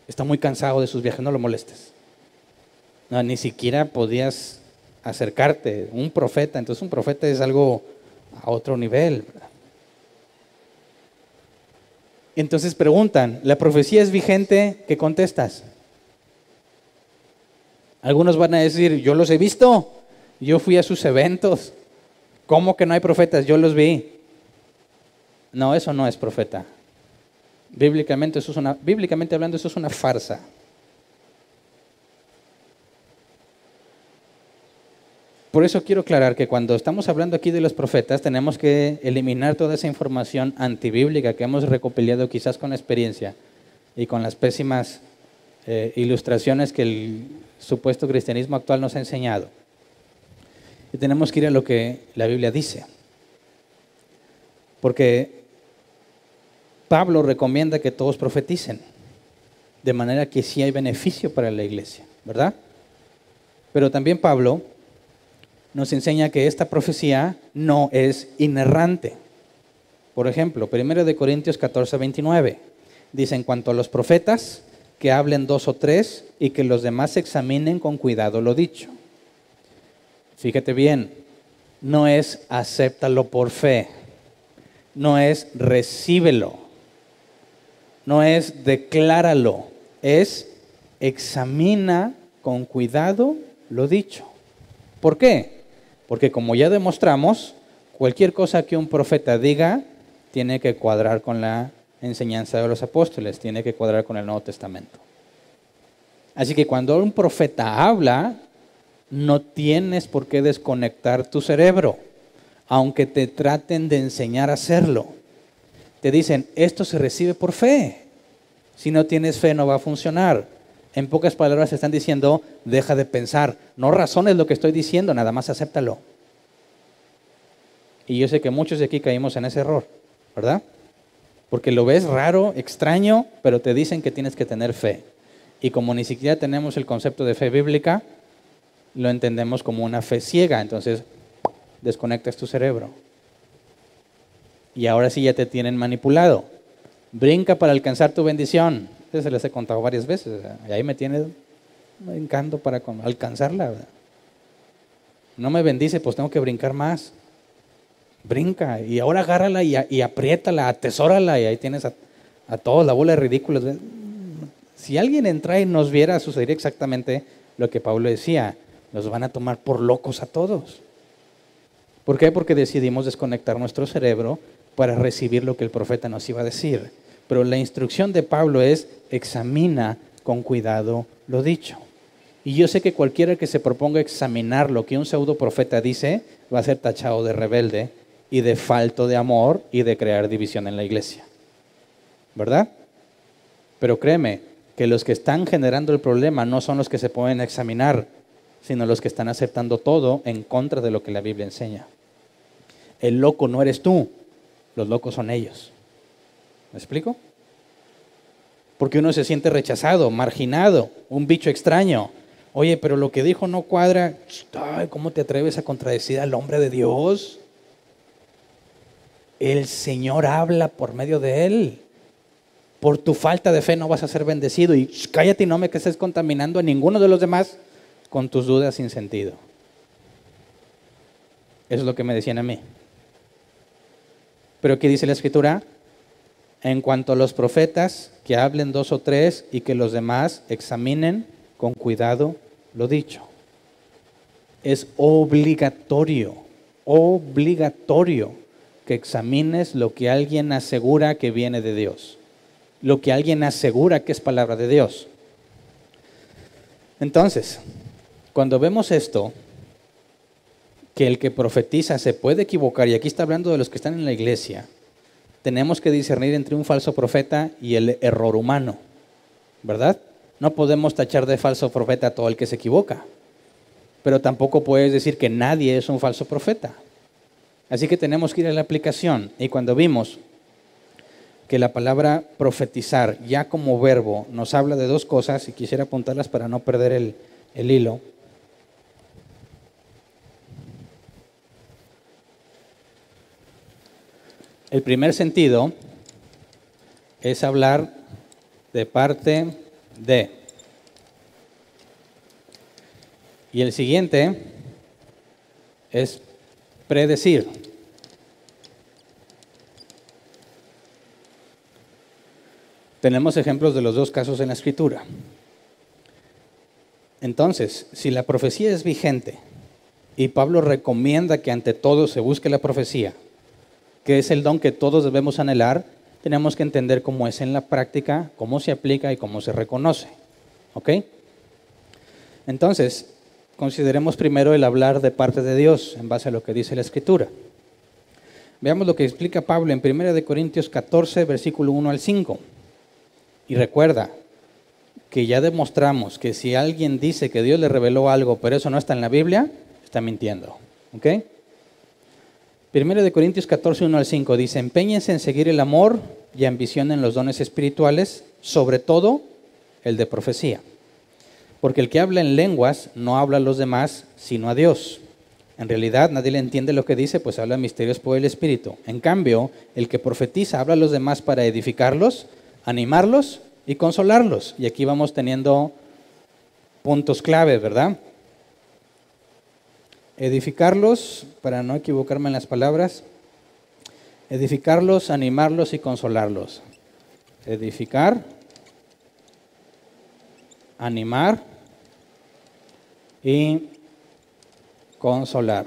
Está muy cansado de sus viajes, no lo molestes. No, ni siquiera podías acercarte. Un profeta, entonces un profeta es algo a otro nivel, ¿verdad? Entonces preguntan, ¿la profecía es vigente? ¿Qué contestas? Algunos van a decir, yo los he visto, yo fui a sus eventos. ¿Cómo que no hay profetas? Yo los vi. No, eso no es profeta. Bíblicamente hablando, eso es una farsa. por eso quiero aclarar que cuando estamos hablando aquí de los profetas, tenemos que eliminar toda esa información antibíblica que hemos recopilado quizás con la experiencia y con las pésimas ilustraciones que el supuesto cristianismo actual nos ha enseñado. Y tenemos que ir a lo que la Biblia dice. Porque Pablo recomienda que todos profeticen, de manera que sí hay beneficio para la iglesia, ¿verdad? Pero también Pablo nos enseña que esta profecía no es inerrante. Por ejemplo, 1 Corintios 14:29 dice: en cuanto a los profetas, que hablen 2 o 3 y que los demás examinen con cuidado lo dicho. Fíjate bien, no es acéptalo por fe, no es recíbelo, no es decláralo, es examina con cuidado lo dicho. ¿Por qué? Porque como ya demostramos, cualquier cosa que un profeta diga tiene que cuadrar con la enseñanza de los apóstoles, tiene que cuadrar con el Nuevo Testamento. Así que cuando un profeta habla, no tienes por qué desconectar tu cerebro, aunque te traten de enseñar a hacerlo. Te dicen, esto se recibe por fe. Si no tienes fe, no va a funcionar. En pocas palabras te están diciendo, deja de pensar, no razones lo que estoy diciendo, nada más acéptalo. Y yo sé que muchos de aquí caímos en ese error, ¿verdad? Porque lo ves raro, extraño, pero te dicen que tienes que tener fe. Y como ni siquiera tenemos el concepto de fe bíblica, lo entendemos como una fe ciega. Entonces, desconectas tu cerebro. Y ahora sí ya te tienen manipulado. Brinca para alcanzar tu bendición. Eso se les he contado varias veces. Y ahí me tiene brincando para alcanzarla. No me bendice, pues tengo que brincar más. Brinca. Y ahora agárrala y apriétala, atesórala. Y ahí tienes a todos la bola de ridículos. Si alguien entra y nos viera, sucedería exactamente lo que Pablo decía. Nos van a tomar por locos a todos. ¿Por qué? Porque decidimos desconectar nuestro cerebro para recibir lo que el profeta nos iba a decir. Pero la instrucción de Pablo es, examina con cuidado lo dicho. Y yo sé que cualquiera que se proponga examinar lo que un pseudo profeta dice, va a ser tachado de rebelde y de falto de amor y de crear división en la iglesia. ¿Verdad? Pero créeme, que los que están generando el problema no son los que se pueden examinar, sino los que están aceptando todo en contra de lo que la Biblia enseña. El loco no eres tú, los locos son ellos. ¿Me explico? Porque uno se siente rechazado, marginado, un bicho extraño. Oye, pero lo que dijo no cuadra. Ay, ¿cómo te atreves a contradecir al hombre de Dios? El Señor habla por medio de él. Por tu falta de fe no vas a ser bendecido. Y cállate y no me que estés contaminando a ninguno de los demás con tus dudas sin sentido. Eso es lo que me decían a mí. Pero ¿qué dice la Escritura? En cuanto a los profetas, que hablen 2 o 3 y que los demás examinen con cuidado lo dicho. Es obligatorio que examines lo que alguien asegura que viene de Dios. Lo que alguien asegura que es palabra de Dios. Entonces, cuando vemos esto, que el que profetiza se puede equivocar, y aquí está hablando de los que están en la iglesia, tenemos que discernir entre un falso profeta y el error humano, ¿verdad? No podemos tachar de falso profeta a todo el que se equivoca, pero tampoco puedes decir que nadie es un falso profeta. Así que tenemos que ir a la aplicación, y cuando vimos que la palabra profetizar ya como verbo nos habla de 2 cosas, y quisiera apuntarlas para no perder el hilo. El primer sentido es hablar de parte de. Y el siguiente es predecir. Tenemos ejemplos de los 2 casos en la Escritura. Entonces, si la profecía es vigente y Pablo recomienda que ante todo se busque la profecía, que es el don que todos debemos anhelar, tenemos que entender cómo es en la práctica, cómo se aplica y cómo se reconoce. ¿Ok? Entonces, consideremos primero el hablar de parte de Dios en base a lo que dice la Escritura. Veamos lo que explica Pablo en 1 Corintios 14, versículo 1 al 5. Y recuerda que ya demostramos que si alguien dice que Dios le reveló algo, pero eso no está en la Biblia, está mintiendo. ¿Ok? 1 Corintios 14, 1 al 5 dice: empeñense en seguir el amor y ambicionen los dones espirituales, sobre todo el de profecía. Porque el que habla en lenguas no habla a los demás, sino a Dios. En realidad nadie le entiende lo que dice, pues habla misterios por el Espíritu. En cambio, el que profetiza habla a los demás para edificarlos, animarlos y consolarlos. Y aquí vamos teniendo puntos clave, ¿verdad? Edificarlos, para no equivocarme en las palabras, edificarlos, animarlos y consolarlos. Edificar, animar y consolar.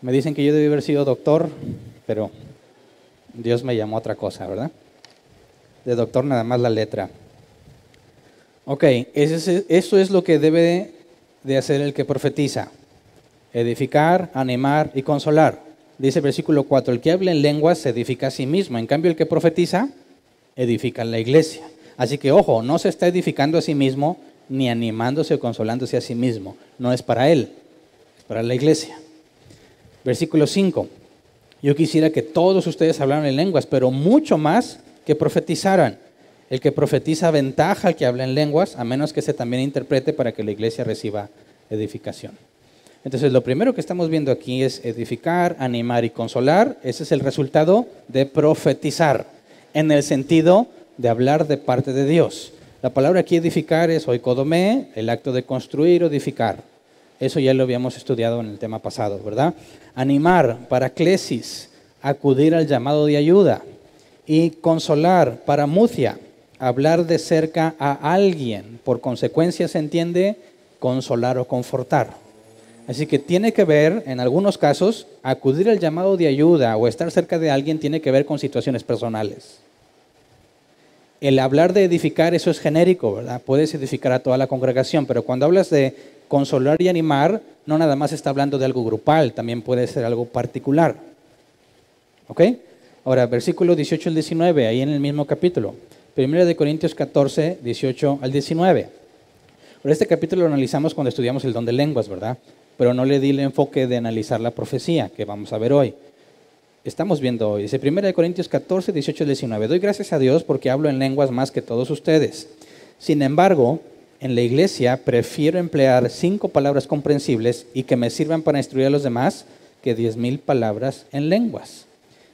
Me dicen que yo debí haber sido doctor, pero Dios me llamó a otra cosa, ¿verdad? De doctor nada más la letra. Ok, eso es lo que debe de hacer el que profetiza. Edificar, animar y consolar. Dice el versículo 4, el que habla en lenguas se edifica a sí mismo. En cambio, el que profetiza, edifica en la iglesia. Así que, ojo, no se está edificando a sí mismo, ni animándose o consolándose a sí mismo. No es para él, es para la iglesia. Versículo 5, yo quisiera que todos ustedes hablaran en lenguas, pero mucho más que profetizaran. El que profetiza aventaja al que habla en lenguas, a menos que se también interprete para que la iglesia reciba edificación. Entonces, lo primero que estamos viendo aquí es edificar, animar y consolar. Ese es el resultado de profetizar, en el sentido de hablar de parte de Dios. La palabra aquí edificar es oikodomé, el acto de construir o edificar. Eso ya lo habíamos estudiado en el tema pasado, ¿verdad? Animar, paraklesis, acudir al llamado de ayuda. Y consolar, paramucia, hablar de cerca a alguien. Por consecuencia se entiende consolar o confortar. Así que tiene que ver, en algunos casos, acudir al llamado de ayuda o estar cerca de alguien tiene que ver con situaciones personales. El hablar de edificar, eso es genérico, ¿verdad? Puedes edificar a toda la congregación, pero cuando hablas de consolar y animar, no nada más está hablando de algo grupal, también puede ser algo particular. ¿Ok? Ahora, versículo 18 al 19, ahí en el mismo capítulo. 1 Corintios 14, 18 al 19. Ahora, este capítulo lo analizamos cuando estudiamos el don de lenguas, ¿verdad? Pero no le di el enfoque de analizar la profecía, que vamos a ver hoy. Estamos viendo hoy. Dice 1 Corintios 14, 18 al 19. Doy gracias a Dios porque hablo en lenguas más que todos ustedes. Sin embargo, en la iglesia prefiero emplear 5 palabras comprensibles y que me sirvan para instruir a los demás que 10,000 palabras en lenguas.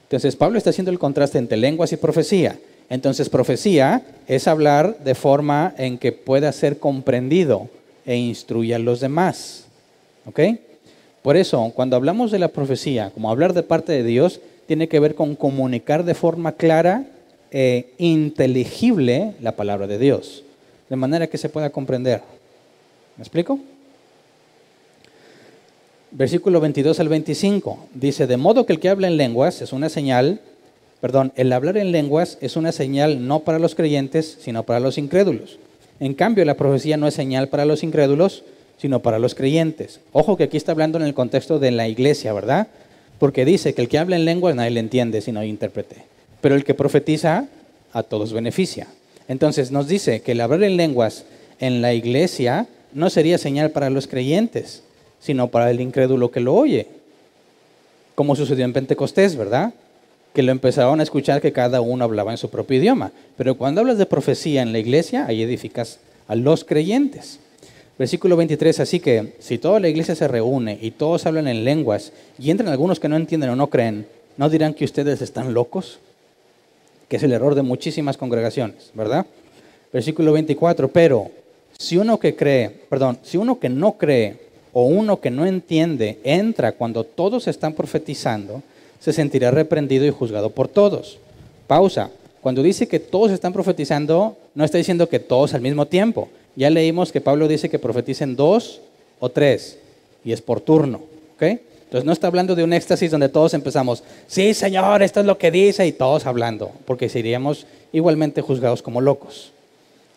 Entonces, Pablo está haciendo el contraste entre lenguas y profecía. Entonces, profecía es hablar de forma en que pueda ser comprendido e instruya a los demás. ¿Ok? Por eso, cuando hablamos de la profecía, como hablar de parte de Dios, tiene que ver con comunicar de forma clara e inteligible la palabra de Dios, de manera que se pueda comprender. ¿Me explico? Versículo 22 al 25, dice, de modo que el que habla en lenguas es una señal, el hablar en lenguas es una señal no para los creyentes, sino para los incrédulos. En cambio, la profecía no es señal para los incrédulos, sino para los creyentes. Ojo que aquí está hablando en el contexto de la iglesia, ¿verdad? Porque dice que el que habla en lenguas nadie le entiende si no hay intérprete. Pero el que profetiza a todos beneficia. Entonces nos dice que el hablar en lenguas en la iglesia no sería señal para los creyentes, sino para el incrédulo que lo oye. Como sucedió en Pentecostés, ¿verdad? Que lo empezaron a escuchar que cada uno hablaba en su propio idioma. Pero cuando hablas de profecía en la iglesia, ahí edificas a los creyentes. Versículo 23, así que si toda la iglesia se reúne y todos hablan en lenguas y entran algunos que no entienden o no creen, ¿no dirán que ustedes están locos? Que es el error de muchísimas congregaciones, ¿verdad? Versículo 24, pero si uno que no cree o uno que no entiende entra cuando todos están profetizando, se sentirá reprendido y juzgado por todos. Pausa. Cuando dice que todos están profetizando, no está diciendo que todos al mismo tiempo. Ya leímos que Pablo dice que profeticen 2 o 3 y es por turno, ¿ok? Entonces no está hablando de un éxtasis donde todos empezamos, sí Señor, esto es lo que dice y todos hablando, porque seríamos igualmente juzgados como locos.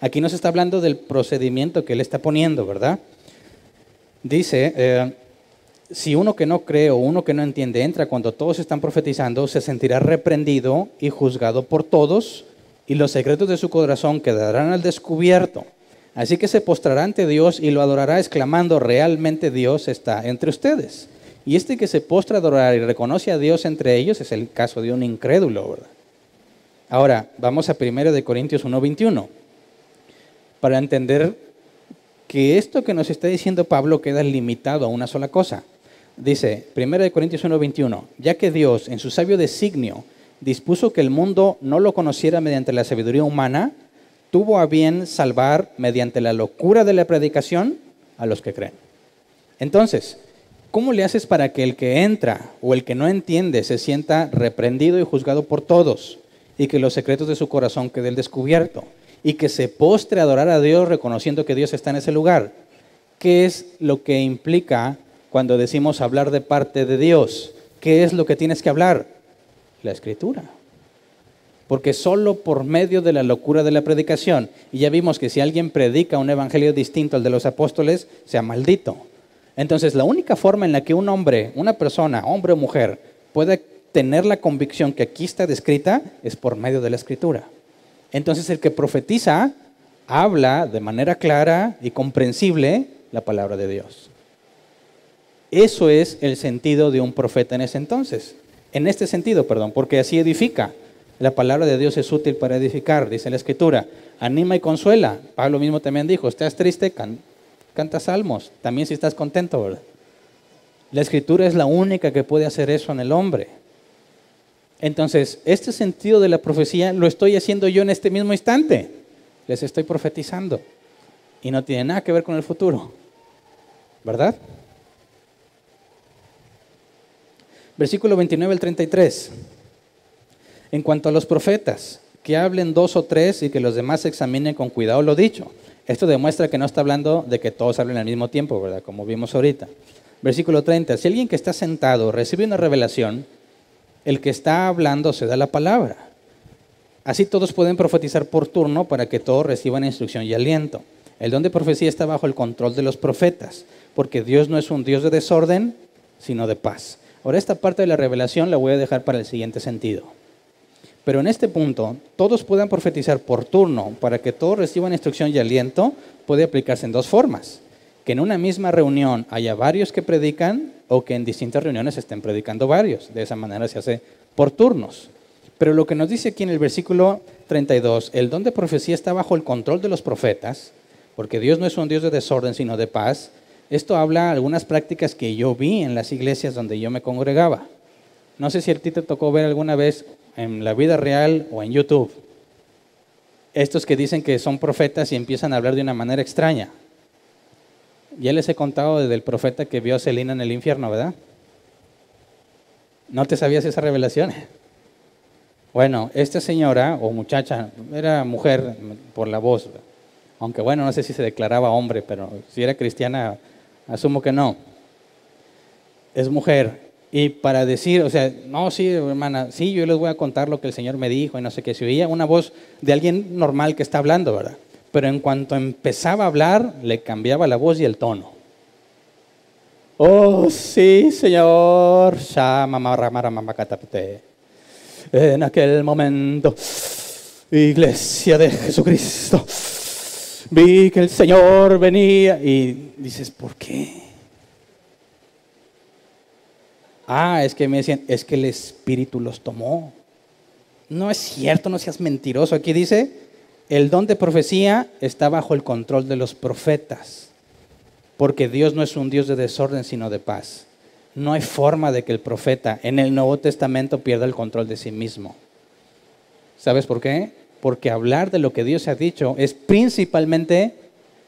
Aquí no se está hablando del procedimiento que él está poniendo, ¿verdad? Dice, si uno que no cree o uno que no entiende entra cuando todos están profetizando, se sentirá reprendido y juzgado por todos, y los secretos de su corazón quedarán al descubierto. Así que se postrará ante Dios y lo adorará exclamando, realmente Dios está entre ustedes. Y este que se postra a adorar y reconoce a Dios entre ellos es el caso de un incrédulo, ¿verdad? Ahora, vamos a 1 Corintios 1:21, para entender que esto que nos está diciendo Pablo queda limitado a una sola cosa. Dice, 1 Corintios 1:21, ya que Dios en su sabio designio dispuso que el mundo no lo conociera mediante la sabiduría humana, tuvo a bien salvar mediante la locura de la predicación a los que creen. Entonces, ¿cómo le haces para que el que entra o el que no entiende se sienta reprendido y juzgado por todos y que los secretos de su corazón queden descubierto y que se postre a adorar a Dios reconociendo que Dios está en ese lugar? ¿Qué es lo que implica cuando decimos hablar de parte de Dios? ¿Qué es lo que tienes que hablar? La Escritura. Porque solo por medio de la locura de la predicación, y ya vimos que si alguien predica un evangelio distinto al de los apóstoles, sea maldito. Entonces, la única forma en la que un hombre, una persona, hombre o mujer, puede tener la convicción que aquí está descrita es por medio de la Escritura. Entonces, el que profetiza habla de manera clara y comprensible la palabra de Dios. Eso es el sentido de un profeta en ese entonces. En este sentido, porque así edifica. La palabra de Dios es útil para edificar, dice la Escritura. Anima y consuela. Pablo mismo también dijo, estás triste, canta salmos. También si estás contento, ¿verdad? La Escritura es la única que puede hacer eso en el hombre. Entonces, este sentido de la profecía lo estoy haciendo yo en este mismo instante. Les estoy profetizando. Y no tiene nada que ver con el futuro. ¿Verdad? Versículo 29 al 33. En cuanto a los profetas, que hablen 2 o 3 y que los demás examinen con cuidado lo dicho. Esto demuestra que no está hablando de que todos hablen al mismo tiempo, ¿verdad? Como vimos ahorita. Versículo 30. Si alguien que está sentado recibe una revelación, el que está hablando se da la palabra. Así todos pueden profetizar por turno para que todos reciban instrucción y aliento. El don de profecía está bajo el control de los profetas, porque Dios no es un Dios de desorden, sino de paz. Ahora, esta parte de la revelación la voy a dejar para el siguiente sentido. Pero en este punto, todos puedan profetizar por turno para que todos reciban instrucción y aliento, puede aplicarse en dos formas. Que en una misma reunión haya varios que predican o que en distintas reuniones estén predicando varios. De esa manera se hace por turnos. Pero lo que nos dice aquí en el versículo 32, el don de profecía está bajo el control de los profetas, porque Dios no es un Dios de desorden, sino de paz. Esto habla de algunas prácticas que yo vi en las iglesias donde yo me congregaba. No sé si a ti te tocó ver alguna vez en la vida real o en YouTube. Estos que dicen que son profetas y empiezan a hablar de una manera extraña. Ya les he contado desde el profeta que vio a Celina en el infierno, ¿verdad? ¿No te sabías esa revelación? Bueno, esta señora o muchacha, era mujer por la voz, aunque bueno, no sé si se declaraba hombre, pero si era cristiana, asumo que no. Es mujer. Y para decir, o sea, no, sí, hermana, sí, yo les voy a contar lo que el Señor me dijo y no sé qué. Se oía una voz de alguien normal que está hablando, ¿verdad? Pero en cuanto empezaba a hablar, le cambiaba la voz y el tono. Oh, sí, Señor. En aquel momento, Iglesia de Jesucristo, vi que el Señor venía. Y dices, ¿por qué? Es que me decían, es que el Espíritu los tomó. No es cierto, no seas mentiroso. Aquí dice, el don de profecía está bajo el control de los profetas, porque Dios no es un Dios de desorden, sino de paz. No hay forma de que el profeta en el Nuevo Testamento pierda el control de sí mismo. ¿Sabes por qué? Porque hablar de lo que Dios ha dicho es principalmente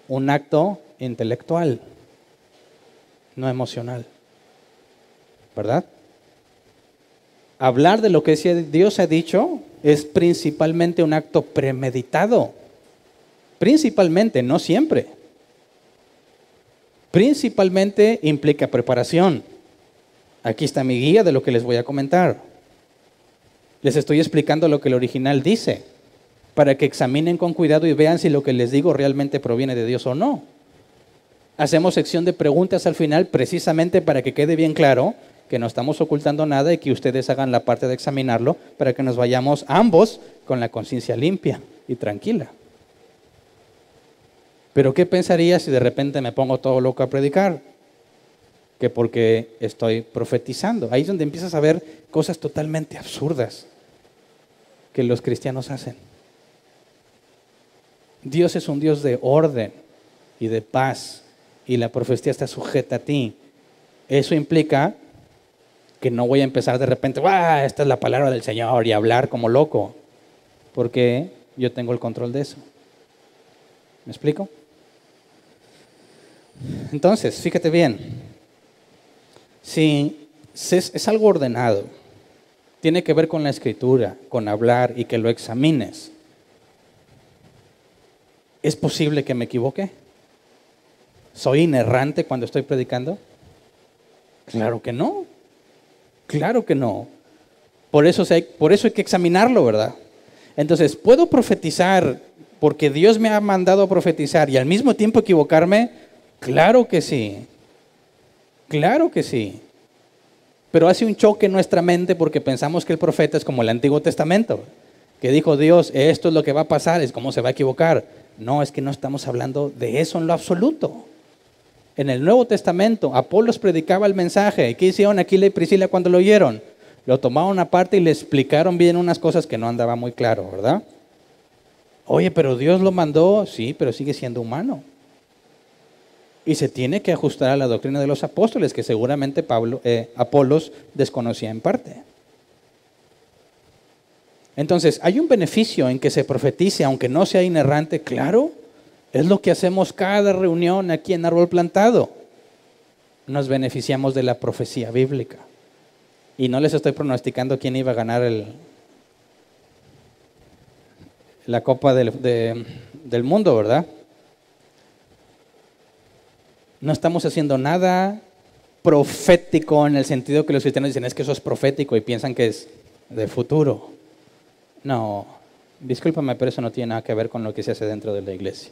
un acto intelectual, no emocional. ¿Verdad? Hablar de lo que Dios ha dicho es principalmente un acto premeditado. Principalmente, no siempre. Principalmente implica preparación. Aquí está mi guía de lo que les voy a comentar. Les estoy explicando lo que el original dice, para que examinen con cuidado y vean si lo que les digo realmente proviene de Dios o no. hacemos sección de preguntas al final precisamente para que quede bien claro que no estamos ocultando nada y que ustedes hagan la parte de examinarlo para que nos vayamos ambos con la conciencia limpia y tranquila. Pero ¿qué pensaría si de repente me pongo todo loco a predicar? Que porque estoy profetizando. Ahí es donde empiezas a ver cosas totalmente absurdas que los cristianos hacen. Dios es un Dios de orden y de paz y la profecía está sujeta a ti. Eso implica que no voy a empezar de repente, ¡ah! Esta es la palabra del Señor y hablar como loco, porque yo tengo el control de eso. ¿Me explico? Entonces, fíjate bien, si es algo ordenado, tiene que ver con la escritura, con hablar y que lo examines, ¿es posible que me equivoque? ¿Soy inerrante cuando estoy predicando? Claro que no. Claro que no. Por eso hay que examinarlo, ¿verdad? Entonces, ¿puedo profetizar porque Dios me ha mandado a profetizar y al mismo tiempo equivocarme? Claro que sí. Claro que sí. Pero hace un choque en nuestra mente porque pensamos que el profeta es como el Antiguo Testamento, que dijo Dios, esto es lo que va a pasar, es cómo se va a equivocar. No, es que no estamos hablando de eso en lo absoluto. En el Nuevo Testamento, Apolos predicaba el mensaje. ¿Qué hicieron Aquila y Priscila cuando lo oyeron? Lo tomaron aparte y le explicaron bien unas cosas que no andaba muy claro, ¿verdad? Oye, pero Dios lo mandó, sí, pero sigue siendo humano. Y se tiene que ajustar a la doctrina de los apóstoles, que seguramente Apolos desconocía en parte. Entonces, ¿hay un beneficio en que se profetice, aunque no sea inerrante? Claro. Es lo que hacemos cada reunión aquí en Árbol Plantado. Nos beneficiamos de la profecía bíblica. Y no les estoy pronosticando quién iba a ganar la Copa del Mundo, ¿verdad? No estamos haciendo nada profético en el sentido que los cristianos dicen, es que eso es profético y piensan que es de futuro. No, discúlpame, pero eso no tiene nada que ver con lo que se hace dentro de la iglesia.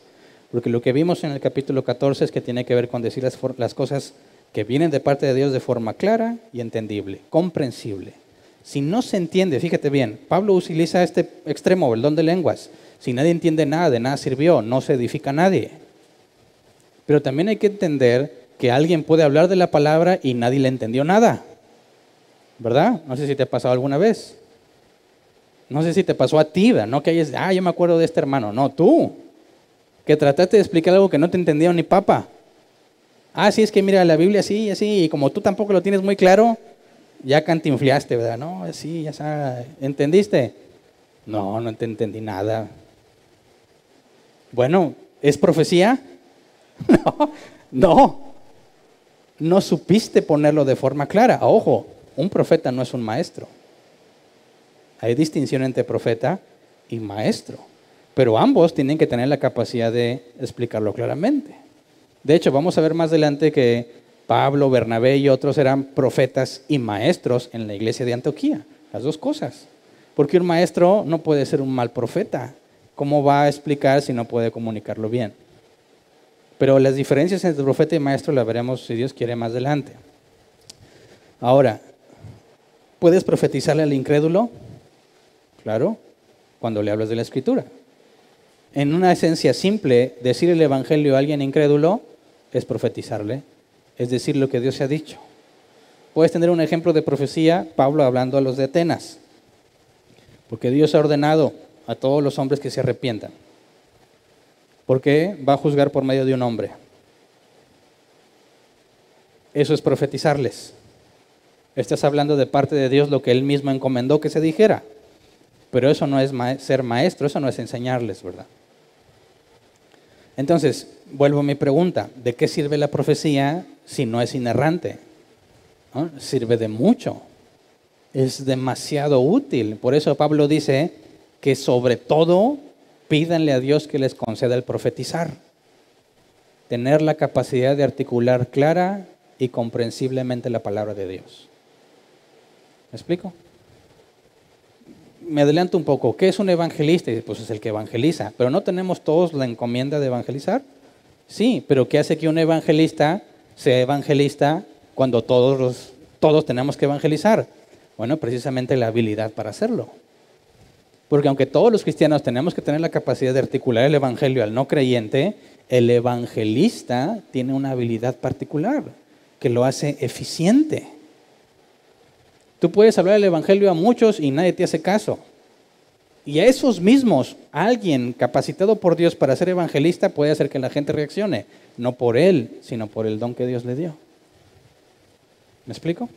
Porque lo que vimos en el capítulo 14 es que tiene que ver con decir las cosas que vienen de parte de Dios de forma clara y entendible, comprensible. Si no se entiende, fíjate bien, Pablo utiliza este extremo, el don de lenguas. Si nadie entiende nada, de nada sirvió, no se edifica a nadie. Pero también hay que entender que alguien puede hablar de la palabra y nadie le entendió nada. ¿Verdad? No sé si te ha pasado alguna vez. No sé si te pasó a ti, ¿verdad? No que hayas, yo me acuerdo de este hermano. No, tú. Que trataste de explicar algo que no te entendieron ni papa. Sí, es que mira, la Biblia así, así, y como tú tampoco lo tienes muy claro, ya cantinfliaste, ¿verdad? No, sí, ya sabes, ¿entendiste? No te entendí nada. Bueno, ¿es profecía? No supiste ponerlo de forma clara. Ojo, un profeta no es un maestro. Hay distinción entre profeta y maestro. Pero ambos tienen que tener la capacidad de explicarlo claramente. De hecho, vamos a ver más adelante que Pablo, Bernabé y otros eran profetas y maestros en la iglesia de Antioquía. Las dos cosas. Porque un maestro no puede ser un mal profeta. ¿Cómo va a explicar si no puede comunicarlo bien? Pero las diferencias entre profeta y maestro las veremos, si Dios quiere, más adelante. Ahora, ¿puedes profetizarle al incrédulo? Claro, cuando le hablas de la Escritura. En una esencia simple, decir el evangelio a alguien incrédulo es profetizarle, es decir lo que Dios se ha dicho. Puedes tener un ejemplo de profecía, Pablo hablando a los de Atenas, porque Dios ha ordenado a todos los hombres que se arrepientan. Porque va a juzgar por medio de un hombre. Eso es profetizarles. Estás hablando de parte de Dios lo que Él mismo encomendó que se dijera. Pero eso no es ser maestro, eso no es enseñarles, ¿verdad? Entonces, vuelvo a mi pregunta. ¿De qué sirve la profecía si no es inerrante? ¿No? Sirve de mucho. Es demasiado útil. Por eso Pablo dice que sobre todo pídanle a Dios que les conceda el profetizar. Tener la capacidad de articular clara y comprensiblemente la palabra de Dios. ¿Me explico? Me adelanto un poco. ¿Qué es un evangelista? Pues es el que evangeliza. Pero ¿no tenemos todos la encomienda de evangelizar? Sí, pero ¿qué hace que un evangelista sea evangelista cuando todos tenemos que evangelizar? Bueno, precisamente la habilidad para hacerlo. Porque aunque todos los cristianos tenemos que tener la capacidad de articular el evangelio al no creyente, el evangelista tiene una habilidad particular que lo hace eficiente. Tú puedes hablar el evangelio a muchos y nadie te hace caso. Y a esos mismos, alguien capacitado por Dios para ser evangelista puede hacer que la gente reaccione. No por él, sino por el don que Dios le dio. ¿Me explico?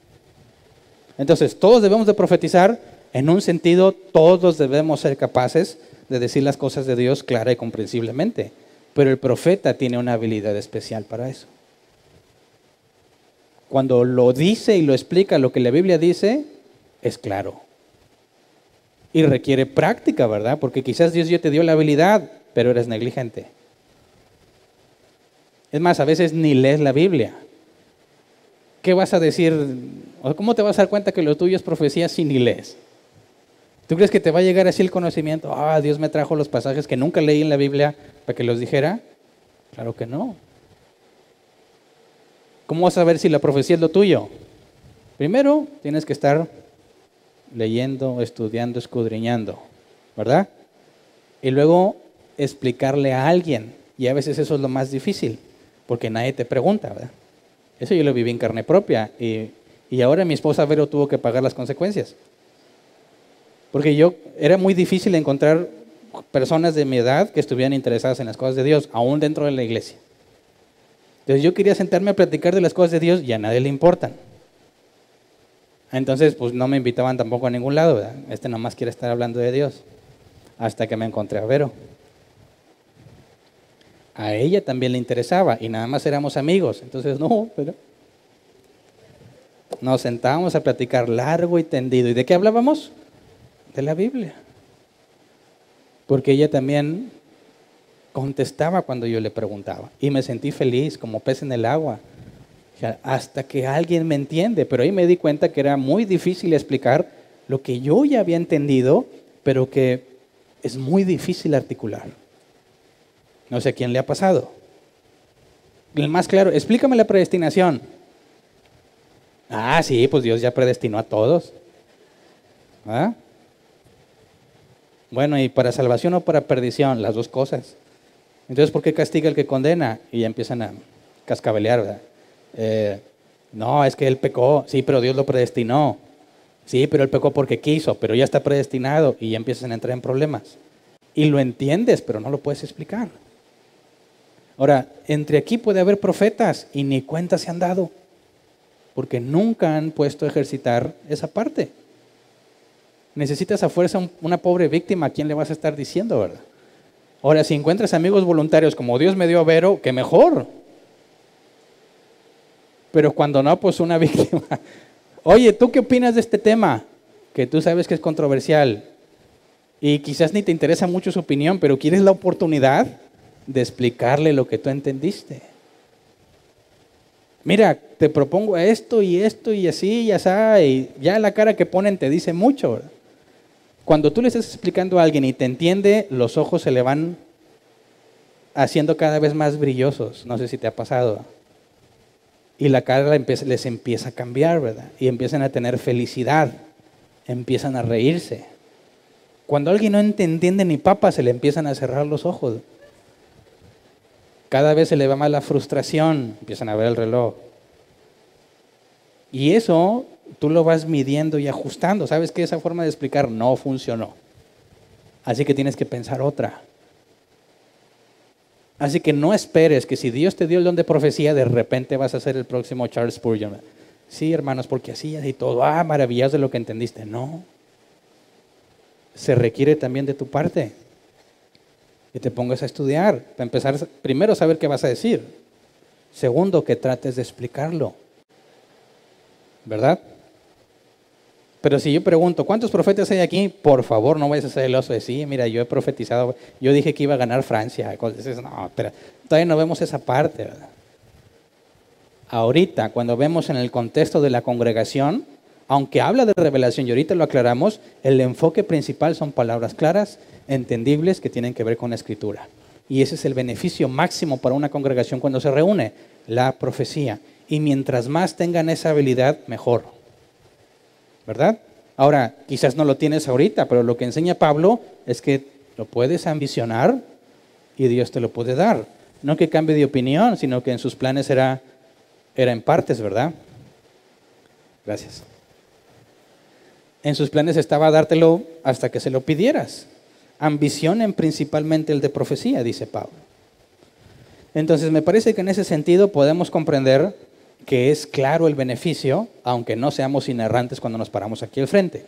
Entonces, todos debemos de profetizar. En un sentido, todos debemos ser capaces de decir las cosas de Dios clara y comprensiblemente. Pero el profeta tiene una habilidad especial para eso. Cuando lo dice y lo explica lo que la Biblia dice, es claro. Y requiere práctica, ¿verdad? Porque quizás Dios ya te dio la habilidad, pero eres negligente. Es más, a veces ni lees la Biblia. ¿Qué vas a decir? ¿Cómo te vas a dar cuenta que lo tuyo es profecía si ni lees? ¿Tú crees que te va a llegar así el conocimiento? Dios me trajo los pasajes que nunca leí en la Biblia para que los dijera. Claro que no. ¿Cómo vas a ver si la profecía es lo tuyo? Primero, tienes que estar leyendo, estudiando, escudriñando, ¿verdad? Y luego explicarle a alguien. Y a veces eso es lo más difícil, porque nadie te pregunta, ¿verdad? Eso yo lo viví en carne propia. Y ahora mi esposa Vero tuvo que pagar las consecuencias. Porque era muy difícil encontrar personas de mi edad que estuvieran interesadas en las cosas de Dios, aún dentro de la iglesia. Entonces yo quería sentarme a platicar de las cosas de Dios y a nadie le importan. Entonces, pues no me invitaban tampoco a ningún lado, ¿verdad? Nomás quiere estar hablando de Dios. Hasta que me encontré a Vero. A ella también le interesaba y nada más éramos amigos. Entonces, pero nos sentábamos a platicar largo y tendido. ¿Y de qué hablábamos? De la Biblia. Porque ella también contestaba cuando yo le preguntaba. Y me sentí feliz, como pez en el agua. Hasta que alguien me entiende. Pero ahí me di cuenta que era muy difícil explicar lo que yo ya había entendido, pero que es muy difícil articular. No sé a quién le ha pasado. El más claro, explícame la predestinación. Sí, pues Dios ya predestinó a todos. Bueno, ¿y para salvación o para perdición? Las dos cosas. Entonces, ¿por qué castiga el que condena? Y ya empiezan a cascabelear, ¿verdad? No, es que él pecó. Sí, pero Dios lo predestinó. Sí, pero él pecó porque quiso, pero ya está predestinado. Y ya empiezan a entrar en problemas. Y lo entiendes, pero no lo puedes explicar. Ahora, entre aquí puede haber profetas y ni cuenta se han dado. Porque nunca han puesto a ejercitar esa parte. Necesitas a fuerza una pobre víctima, ¿a quién le vas a estar diciendo, verdad? Ahora, si encuentras amigos voluntarios como Dios me dio a Vero, ¡qué mejor! Pero cuando no, pues una víctima. Oye, ¿tú qué opinas de este tema? Que tú sabes que es controversial. Y quizás ni te interesa mucho su opinión, pero quieres la oportunidad de explicarle lo que tú entendiste. Mira, te propongo esto y así y así, y ya la cara que ponen te dice mucho, ¿verdad? Cuando tú le estás explicando a alguien y te entiende, los ojos se le van haciendo cada vez más brillosos. No sé si te ha pasado. Y la cara les empieza a cambiar, ¿verdad? Y empiezan a tener felicidad. Empiezan a reírse. Cuando alguien no entiende ni papa, se le empiezan a cerrar los ojos. Cada vez se le va más la frustración. Empiezan a ver el reloj. Y eso tú lo vas midiendo y ajustando. ¿Sabes que esa forma de explicar no funcionó? Así que tienes que pensar otra. Así que no esperes que si Dios te dio el don de profecía, de repente vas a ser el próximo Charles Spurgeon. Sí, hermanos, porque así y todo. Maravilloso de lo que entendiste. No. Se requiere también de tu parte. Que te pongas a estudiar. Para empezar, primero saber qué vas a decir. Segundo, que trates de explicarlo. ¿Verdad? Pero si yo pregunto, ¿cuántos profetas hay aquí? Por favor, no vayas a ser el oso de sí, mira, yo he profetizado, yo dije que iba a ganar Francia. No, pero todavía no vemos esa parte, ¿verdad? Ahorita, cuando vemos en el contexto de la congregación, aunque habla de revelación, y ahorita lo aclaramos, el enfoque principal son palabras claras, entendibles, que tienen que ver con la Escritura. Y ese es el beneficio máximo para una congregación cuando se reúne, la profecía. Y mientras más tengan esa habilidad, mejor. ¿Verdad? Ahora, quizás no lo tienes ahorita, pero lo que enseña Pablo es que lo puedes ambicionar y Dios te lo puede dar. No que cambie de opinión, sino que en sus planes era en partes, ¿verdad? Gracias. En sus planes estaba dártelo hasta que se lo pidieras. Ambicionen principalmente el de profecía, dice Pablo. Entonces me parece que en ese sentido podemos comprender que es claro el beneficio, aunque no seamos inerrantes cuando nos paramos aquí al frente.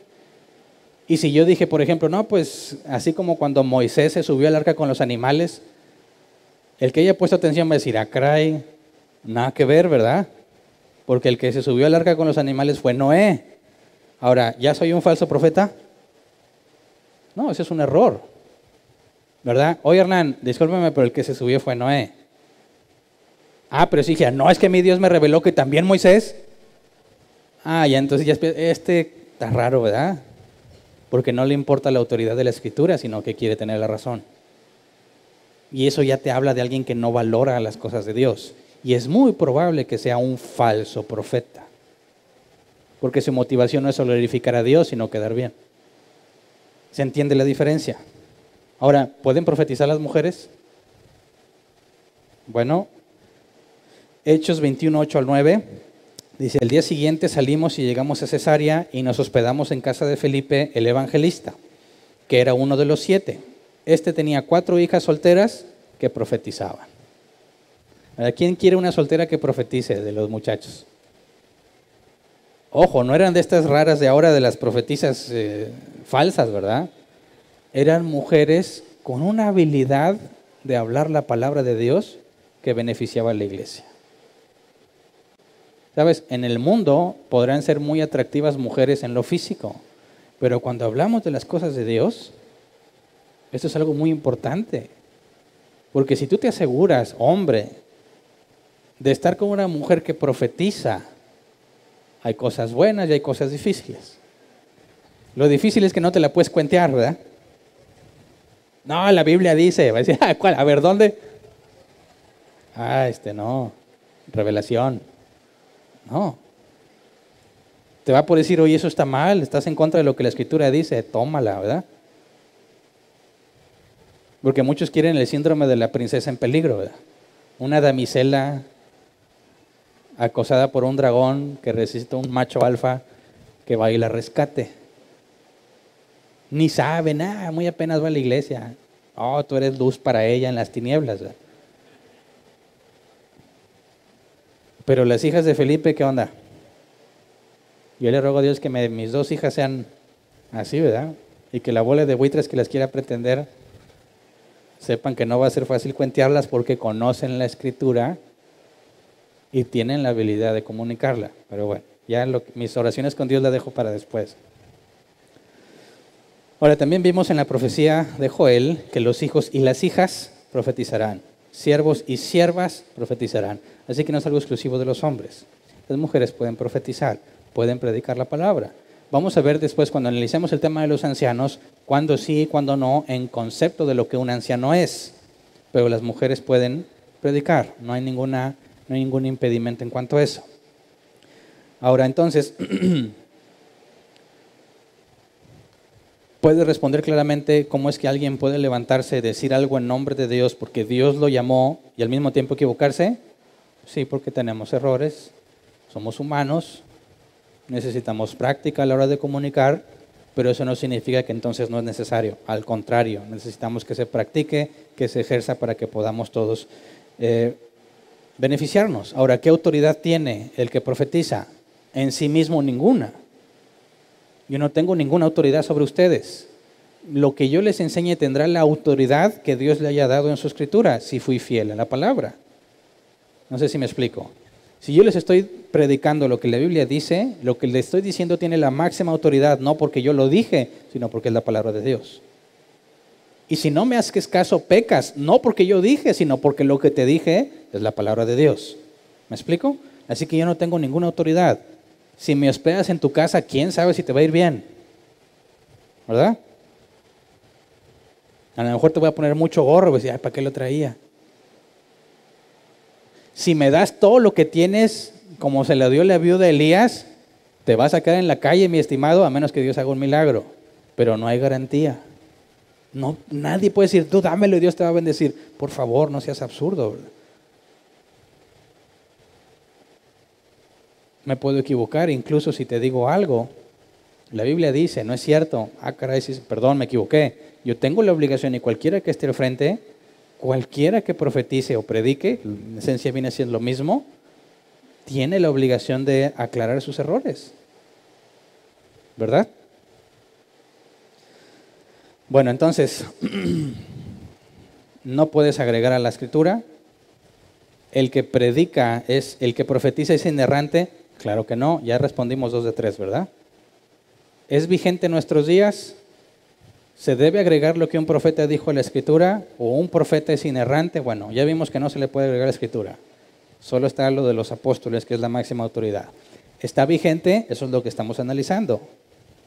Y si yo dije, por ejemplo, no, pues así como cuando Moisés se subió al arca con los animales, el que haya puesto atención va a decir, caray, nada que ver, ¿verdad? Porque el que se subió al arca con los animales fue Noé. Ahora, ¿ya soy un falso profeta? No, ese es un error, ¿verdad? Oye, Hernán, discúlpeme, pero el que se subió fue Noé. Pero sí, no, es que mi Dios me reveló que también Moisés. Ya entonces ya está raro, ¿verdad? Porque no le importa la autoridad de la Escritura, sino que quiere tener la razón. Y eso ya te habla de alguien que no valora las cosas de Dios. Y es muy probable que sea un falso profeta. Porque su motivación no es solo glorificar a Dios, sino quedar bien. ¿Se entiende la diferencia? Ahora, ¿pueden profetizar las mujeres? Bueno, Hechos 21, 8 al 9, dice, el día siguiente salimos y llegamos a Cesarea y nos hospedamos en casa de Felipe, el evangelista, que era uno de los 7. Este tenía 4 hijas solteras que profetizaban. ¿Quién quiere una soltera que profetice de los muchachos? Ojo, no eran de estas raras de ahora de las profetisas falsas, ¿verdad? Eran mujeres con una habilidad de hablar la palabra de Dios que beneficiaba a la iglesia. ¿Sabes? En el mundo podrán ser muy atractivas mujeres en lo físico, pero cuando hablamos de las cosas de Dios, esto es algo muy importante. Porque si tú te aseguras, hombre, de estar con una mujer que profetiza, hay cosas buenas y hay cosas difíciles. Lo difícil es que no te la puedes cuentear, ¿verdad? No, la Biblia dice, va a decir, ¿cuál? A ver, ¿dónde? No, revelación. No. Te va por decir, oye, eso está mal, estás en contra de lo que la Escritura dice, tómala, ¿verdad? Porque muchos quieren el síndrome de la princesa en peligro, ¿verdad? Una damisela acosada por un dragón que resiste a un macho alfa que va y la rescate. Ni sabe nada, muy apenas va a la iglesia. Tú eres luz para ella en las tinieblas, ¿verdad? Pero las hijas de Felipe, ¿qué onda? Yo le ruego a Dios que mis 2 hijas sean así, ¿verdad? Y que la bola de buitres que las quiera pretender sepan que no va a ser fácil cuentearlas porque conocen la Escritura y tienen la habilidad de comunicarla. Pero bueno, ya mis oraciones con Dios las dejo para después. Ahora, también vimos en la profecía de Joel que los hijos y las hijas profetizarán. Siervos y siervas profetizarán. Así que no es algo exclusivo de los hombres. Las mujeres pueden profetizar, pueden predicar la palabra. Vamos a ver después, cuando analicemos el tema de los ancianos, cuándo sí y cuándo no, en concepto de lo que un anciano es. Pero las mujeres pueden predicar, no hay ningún impedimento en cuanto a eso. Ahora, entonces, ¿puede responder claramente cómo es que alguien puede levantarse y decir algo en nombre de Dios porque Dios lo llamó y al mismo tiempo equivocarse? Sí, porque tenemos errores, somos humanos, necesitamos práctica a la hora de comunicar, pero eso no significa que entonces no es necesario. Al contrario, necesitamos que se practique, que se ejerza para que podamos todos beneficiarnos. Ahora, ¿qué autoridad tiene el que profetiza? En sí mismo ninguna. Yo no tengo ninguna autoridad sobre ustedes. Lo que yo les enseñe tendrá la autoridad que Dios le haya dado en su Escritura, si fui fiel a la palabra. No sé si me explico. Si yo les estoy predicando lo que la Biblia dice, lo que les estoy diciendo tiene la máxima autoridad, no porque yo lo dije, sino porque es la palabra de Dios. Y si no me haces caso, pecas, no porque yo dije, sino porque lo que te dije es la palabra de Dios. ¿Me explico? Así que yo no tengo ninguna autoridad. Si me hospedas en tu casa, ¿quién sabe si te va a ir bien? ¿Verdad? A lo mejor te voy a poner mucho gorro, pues, ay, ¿para qué lo traía? Si me das todo lo que tienes, como se le dio la viuda de Elías, te vas a quedar en la calle, mi estimado, a menos que Dios haga un milagro. Pero no hay garantía. No, nadie puede decir, tú dámelo y Dios te va a bendecir. Por favor, no seas absurdo, ¿verdad? Me puedo equivocar, incluso si te digo algo. La Biblia dice, no es cierto. Ah, caray, sí, perdón, me equivoqué. Yo tengo la obligación, y cualquiera que esté al frente, cualquiera que profetice o predique, en esencia viene siendo lo mismo, tiene la obligación de aclarar sus errores. ¿Verdad? Bueno, entonces, no puedes agregar a la escritura. El que predica es, el que profetiza es inerrante. Claro que no, ya respondimos 2 de 3, ¿verdad? ¿Es vigente en nuestros días? ¿Se debe agregar lo que un profeta dijo a la escritura? ¿O un profeta es inerrante? Bueno, ya vimos que no se le puede agregar a la escritura. Solo está lo de los apóstoles, que es la máxima autoridad. ¿Está vigente? Eso es lo que estamos analizando.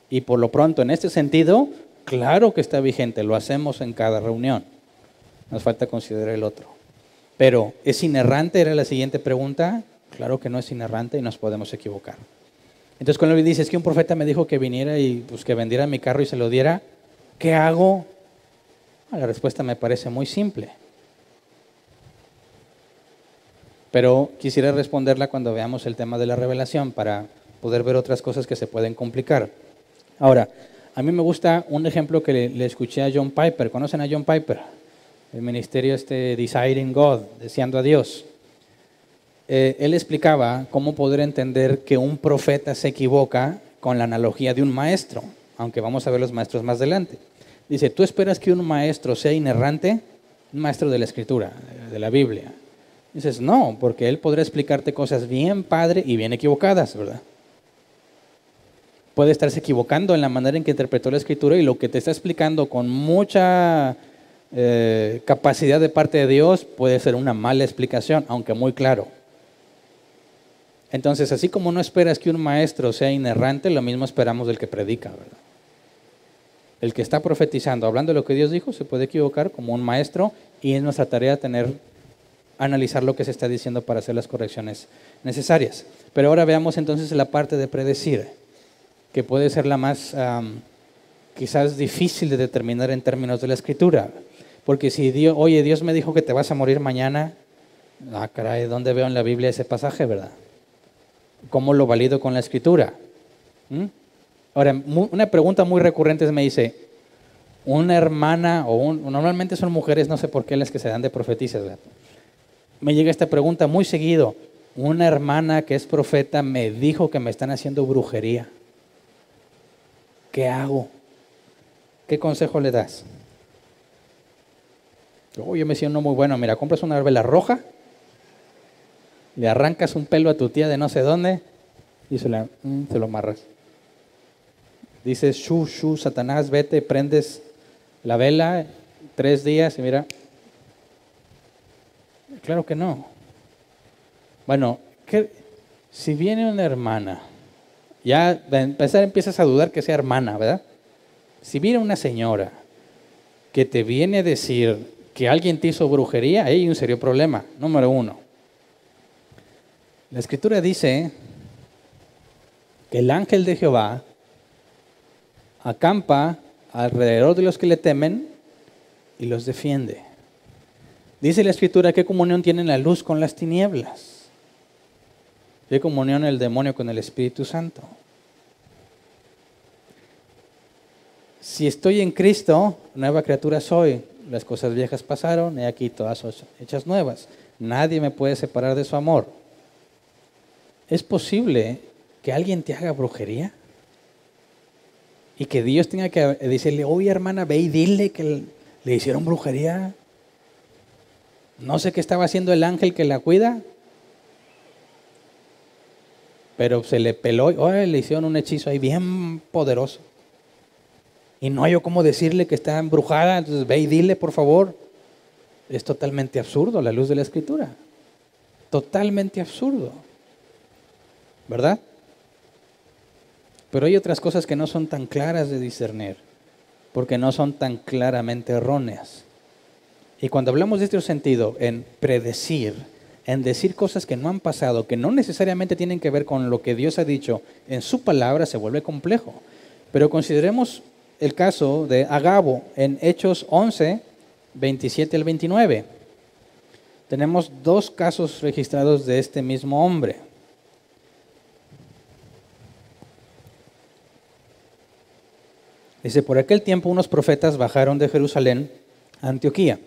Y por lo pronto, en este sentido, claro que está vigente, lo hacemos en cada reunión. Nos falta considerar el otro. Pero, ¿es inerrante? Era la siguiente pregunta. Claro que no es inerrante y nos podemos equivocar. Entonces, cuando le dices que un profeta me dijo que viniera y pues, que vendiera mi carro y se lo diera, ¿qué hago? La respuesta me parece muy simple. Pero quisiera responderla cuando veamos el tema de la revelación para poder ver otras cosas que se pueden complicar. Ahora, a mí me gusta un ejemplo que le escuché a John Piper. ¿Conocen a John Piper? El ministerio Desiring God, deseando a Dios. Él explicaba cómo poder entender que un profeta se equivoca con la analogía de un maestro, aunque vamos a ver los maestros más adelante. Dice, ¿tú esperas que un maestro sea inerrante? Un maestro de la Escritura, de la Biblia. Dices, no, porque él podrá explicarte cosas bien padre y bien equivocadas, ¿verdad? Puede estarse equivocando en la manera en que interpretó la Escritura y lo que te está explicando con mucha capacidad de parte de Dios puede ser una mala explicación, aunque muy claro. Entonces, así como no esperas que un maestro sea inerrante, lo mismo esperamos del que predica, ¿verdad? El que está profetizando, hablando de lo que Dios dijo, se puede equivocar como un maestro y es nuestra tarea analizar lo que se está diciendo para hacer las correcciones necesarias. Pero ahora veamos entonces la parte de predecir, que puede ser la más quizás difícil de determinar en términos de la Escritura. Porque si Dios me dijo que te vas a morir mañana, caray, ¿dónde veo en la Biblia ese pasaje, verdad? ¿Cómo lo valido con la Escritura? Ahora, una pregunta muy recurrente me dice, una hermana, normalmente son mujeres, no sé por qué las que se dan de profetizas, ¿verdad? Me llega esta pregunta muy seguido. Una hermana que es profeta me dijo que me están haciendo brujería. ¿Qué hago? ¿Qué consejo le das? Yo me decía uno muy bueno, mira, compras una vela roja, le arrancas un pelo a tu tía de no sé dónde y se lo amarras. Dices, shu, Satanás, vete, prendes la vela, 3 días y mira. Claro que no. Bueno, si viene una hermana, ya de empezar empiezas a dudar que sea hermana, ¿verdad? Si viene una señora que te viene a decir que alguien te hizo brujería, ahí hay un serio problema. Número 1. La Escritura dice que el ángel de Jehová acampa alrededor de los que le temen y los defiende. Dice la Escritura, ¿qué comunión tiene la luz con las tinieblas? ¿Qué comunión el demonio con el Espíritu Santo? Si estoy en Cristo, nueva criatura soy. Las cosas viejas pasaron, he aquí todas son hechas nuevas. Nadie me puede separar de su amor. ¿Es posible que alguien te haga brujería? Y que Dios tenga que decirle, oye hermana, ve y dile que le hicieron brujería. No sé qué estaba haciendo el ángel que la cuida, pero se le peló, le hicieron un hechizo ahí bien poderoso. Y no hay yo cómo decirle que está embrujada, entonces ve y dile, por favor. Es totalmente absurdo a la luz de la Escritura. Totalmente absurdo. ¿Verdad? Pero hay otras cosas que no son tan claras de discernir. porque no son tan claramente erróneas. Y cuando hablamos de este sentido, en predecir, en decir cosas que no han pasado, que no necesariamente tienen que ver con lo que Dios ha dicho en su palabra, se vuelve complejo. Pero consideremos el caso de Agabo en Hechos 11, 27 al 29. Tenemos dos casos registrados de este mismo hombre. Dice, por aquel tiempo unos profetas bajaron de Jerusalén a Antioquía.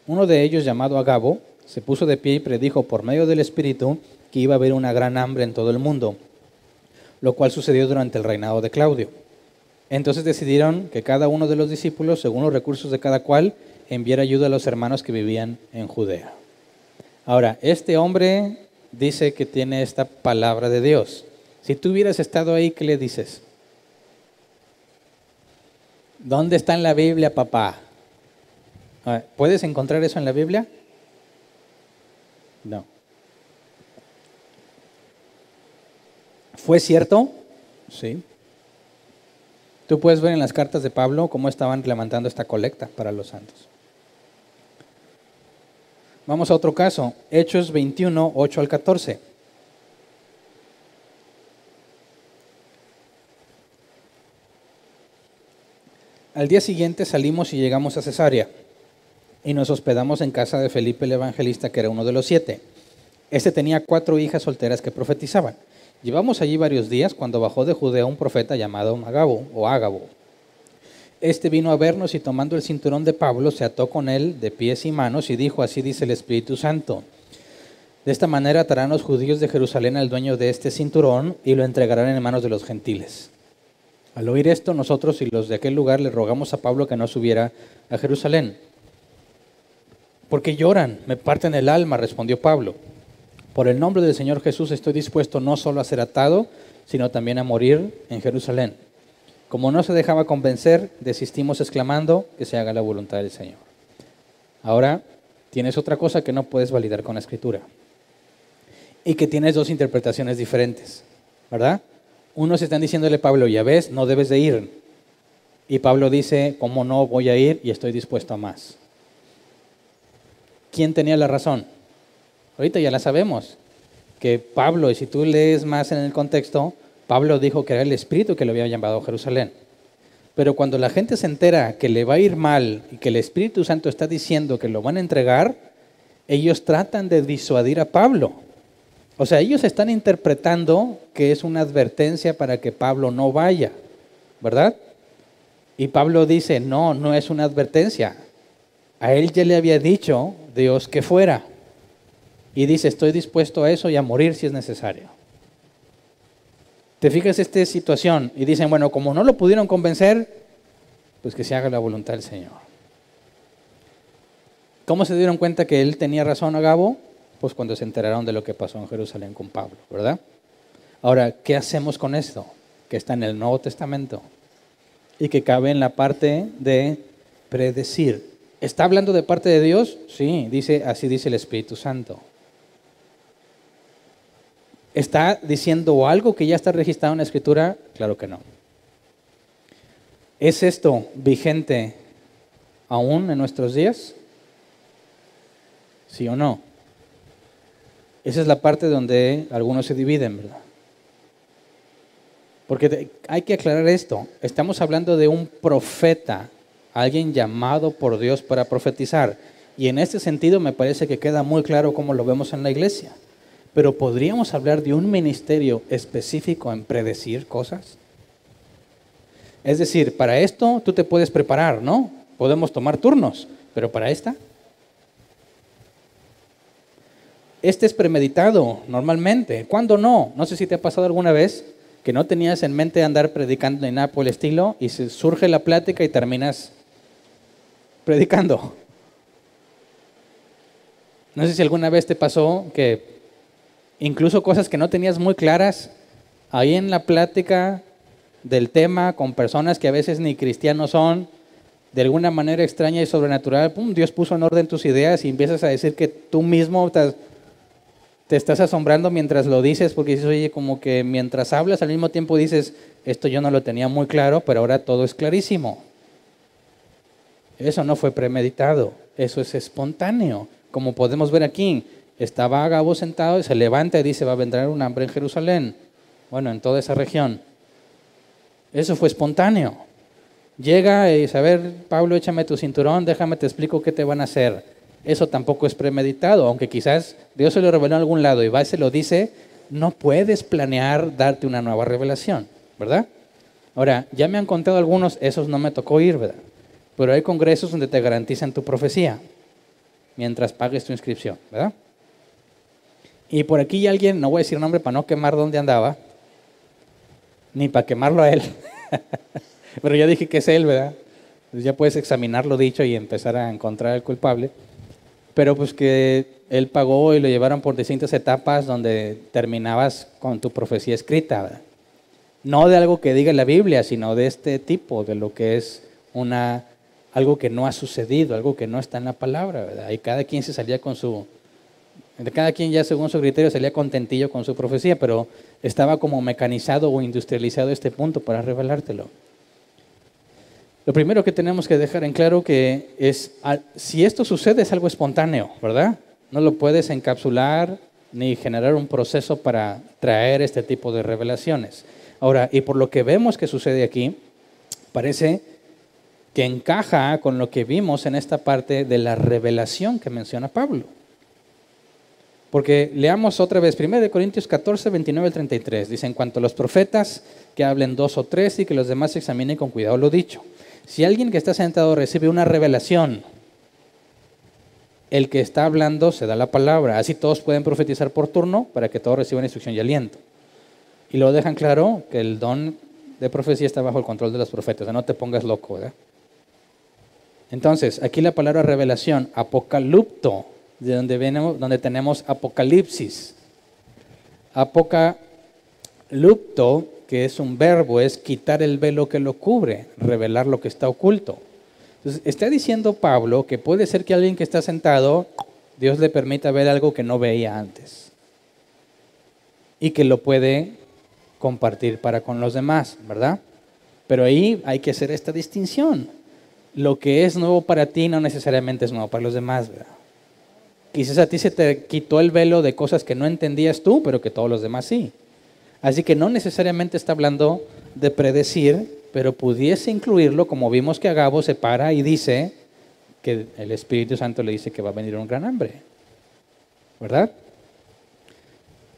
Uno de ellos, llamado Agabo, se puso de pie y predijo por medio del Espíritu que iba a haber una gran hambre en todo el mundo, lo cual sucedió durante el reinado de Claudio. Entonces decidieron que cada uno de los discípulos, según los recursos de cada cual, enviara ayuda a los hermanos que vivían en Judea. Ahora, este hombre dice que tiene esta palabra de Dios. Si tú hubieras estado ahí, ¿qué le dices? ¿Dónde está en la Biblia, papá? ¿Puedes encontrar eso en la Biblia? No. ¿Fue cierto? Sí. Tú puedes ver en las cartas de Pablo cómo estaban levantando esta colecta para los santos. Vamos a otro caso, Hechos 21, 8 al 14. Al día siguiente salimos y llegamos a Cesarea y nos hospedamos en casa de Felipe el evangelista, que era uno de los 7. Este tenía 4 hijas solteras que profetizaban. Llevamos allí varios días cuando bajó de Judea un profeta llamado Ágabo. Este vino a vernos y tomando el cinturón de Pablo se ató con él de pies y manos y dijo, así dice el Espíritu Santo. De esta manera atarán los judíos de Jerusalén al dueño de este cinturón y lo entregarán en manos de los gentiles. Al oír esto, nosotros y los de aquel lugar le rogamos a Pablo que no subiera a Jerusalén. Porque lloran, me parten el alma, respondió Pablo. Por el nombre del Señor Jesús estoy dispuesto no solo a ser atado, sino también a morir en Jerusalén. Como no se dejaba convencer, desistimos exclamando que se haga la voluntad del Señor. Ahora tienes otra cosa que no puedes validar con la Escritura. Y que tienes 2 interpretaciones diferentes, ¿verdad? Unos están diciéndole a Pablo, ya ves, no debes de ir. Y Pablo dice, ¿cómo no voy a ir y estoy dispuesto a más? ¿Quién tenía la razón? Ahorita ya la sabemos, que Pablo, y si tú lees más en el contexto, Pablo dijo que era el Espíritu que lo había llamado a Jerusalén. Pero cuando la gente se entera que le va a ir mal y que el Espíritu Santo está diciendo que lo van a entregar, ellos tratan de disuadir a Pablo. O sea, ellos están interpretando que es una advertencia para que Pablo no vaya, ¿verdad? Y Pablo dice, no, no es una advertencia. A él ya le había dicho Dios que fuera. Y dice, estoy dispuesto a eso y a morir si es necesario. Te fijas esta situación y dicen, bueno, como no lo pudieron convencer, pues que se haga la voluntad del Señor. ¿Cómo se dieron cuenta que él tenía razón, Agabo? Pues cuando se enteraron de lo que pasó en Jerusalén con Pablo, ¿verdad? Ahora, ¿qué hacemos con esto? Que está en el Nuevo Testamento y que cabe en la parte de predecir. ¿Está hablando de parte de Dios? Sí, dice, así dice el Espíritu Santo. ¿Está diciendo algo que ya está registrado en la Escritura? Claro que no. ¿Es esto vigente aún en nuestros días? ¿Sí o no? Esa es la parte donde algunos se dividen, ¿verdad? Porque hay que aclarar esto. Estamos hablando de un profeta, alguien llamado por Dios para profetizar. Y en este sentido me parece que queda muy claro cómo lo vemos en la iglesia. Pero ¿podríamos hablar de un ministerio específico en predecir cosas? Es decir, para esto tú te puedes preparar, ¿no? Podemos tomar turnos, pero para esta. Este es premeditado normalmente. ¿Cuándo no? No sé si te ha pasado alguna vez que no tenías en mente andar predicando ni nada por el estilo y se surge la plática y terminas predicando. No sé si alguna vez te pasó que incluso cosas que no tenías muy claras, ahí en la plática del tema con personas que a veces ni cristianos son, de alguna manera extraña y sobrenatural, ¡pum!, Dios puso en orden tus ideas y empiezas a decir que tú mismo te estás asombrando mientras lo dices, porque dices, oye, como que mientras hablas al mismo tiempo dices, esto yo no lo tenía muy claro, pero ahora todo es clarísimo. Eso no fue premeditado, eso es espontáneo. Como podemos ver aquí, estaba Agabo sentado y se levanta y dice, va a vendrá un hambre en Jerusalén. Bueno, en toda esa región. Eso fue espontáneo. Llega y dice, a ver, Pablo, échame tu cinturón, déjame te explico qué te van a hacer. Eso tampoco es premeditado, aunque quizás Dios se lo reveló en algún lado y va y se lo dice, no puedes planear darte una nueva revelación, ¿verdad? Ahora, ya me han contado algunos, esos no me tocó ir, ¿verdad? Pero hay congresos donde te garantizan tu profecía, mientras pagues tu inscripción, ¿verdad? Y por aquí alguien, no voy a decir nombre para no quemar dónde andaba, ni para quemarlo a él, pero ya dije que es él, ¿verdad? Entonces ya puedes examinar lo dicho y empezar a encontrar al culpable. Pero pues que él pagó y lo llevaron por distintas etapas donde terminabas con tu profecía escrita, ¿verdad? No de algo que diga la Biblia, sino de este tipo, de lo que es algo que no ha sucedido, algo que no está en la palabra, ¿verdad? Y cada quien se salía cada quien ya según su criterio salía contentillo con su profecía, pero estaba como mecanizado o industrializado este punto para revelártelo. Lo primero que tenemos que dejar en claro que es, si esto sucede es algo espontáneo, ¿verdad? No lo puedes encapsular ni generar un proceso para traer este tipo de revelaciones. Ahora, y por lo que vemos que sucede aquí, parece que encaja con lo que vimos en esta parte de la revelación que menciona Pablo. Porque leamos otra vez, 1 Corintios 14, 29 al 33. Dice, en cuanto a los profetas, que hablen 2 o 3 y que los demás examinen con cuidado lo dicho. Si alguien que está sentado recibe una revelación, el que está hablando se da la palabra. Así todos pueden profetizar por turno para que todos reciban instrucción y aliento. Y lo dejan claro que el don de profecía está bajo el control de los profetas. O sea, no te pongas loco, ¿verdad? Entonces, aquí la palabra revelación, apocalipto, de donde tenemos apocalipsis. Apocalipto, que es un verbo, es quitar el velo que lo cubre, revelar lo que está oculto. Entonces, está diciendo Pablo que puede ser que alguien que está sentado, Dios le permita ver algo que no veía antes. Y que lo puede compartir para con los demás, ¿verdad? Pero ahí hay que hacer esta distinción. Lo que es nuevo para ti no necesariamente es nuevo para los demás, ¿verdad? Quizás a ti se te quitó el velo de cosas que no entendías tú, pero que todos los demás sí. Así que no necesariamente está hablando de predecir, pero pudiese incluirlo, como vimos que Agabo se para y dice que el Espíritu Santo le dice que va a venir un gran hambre, ¿verdad?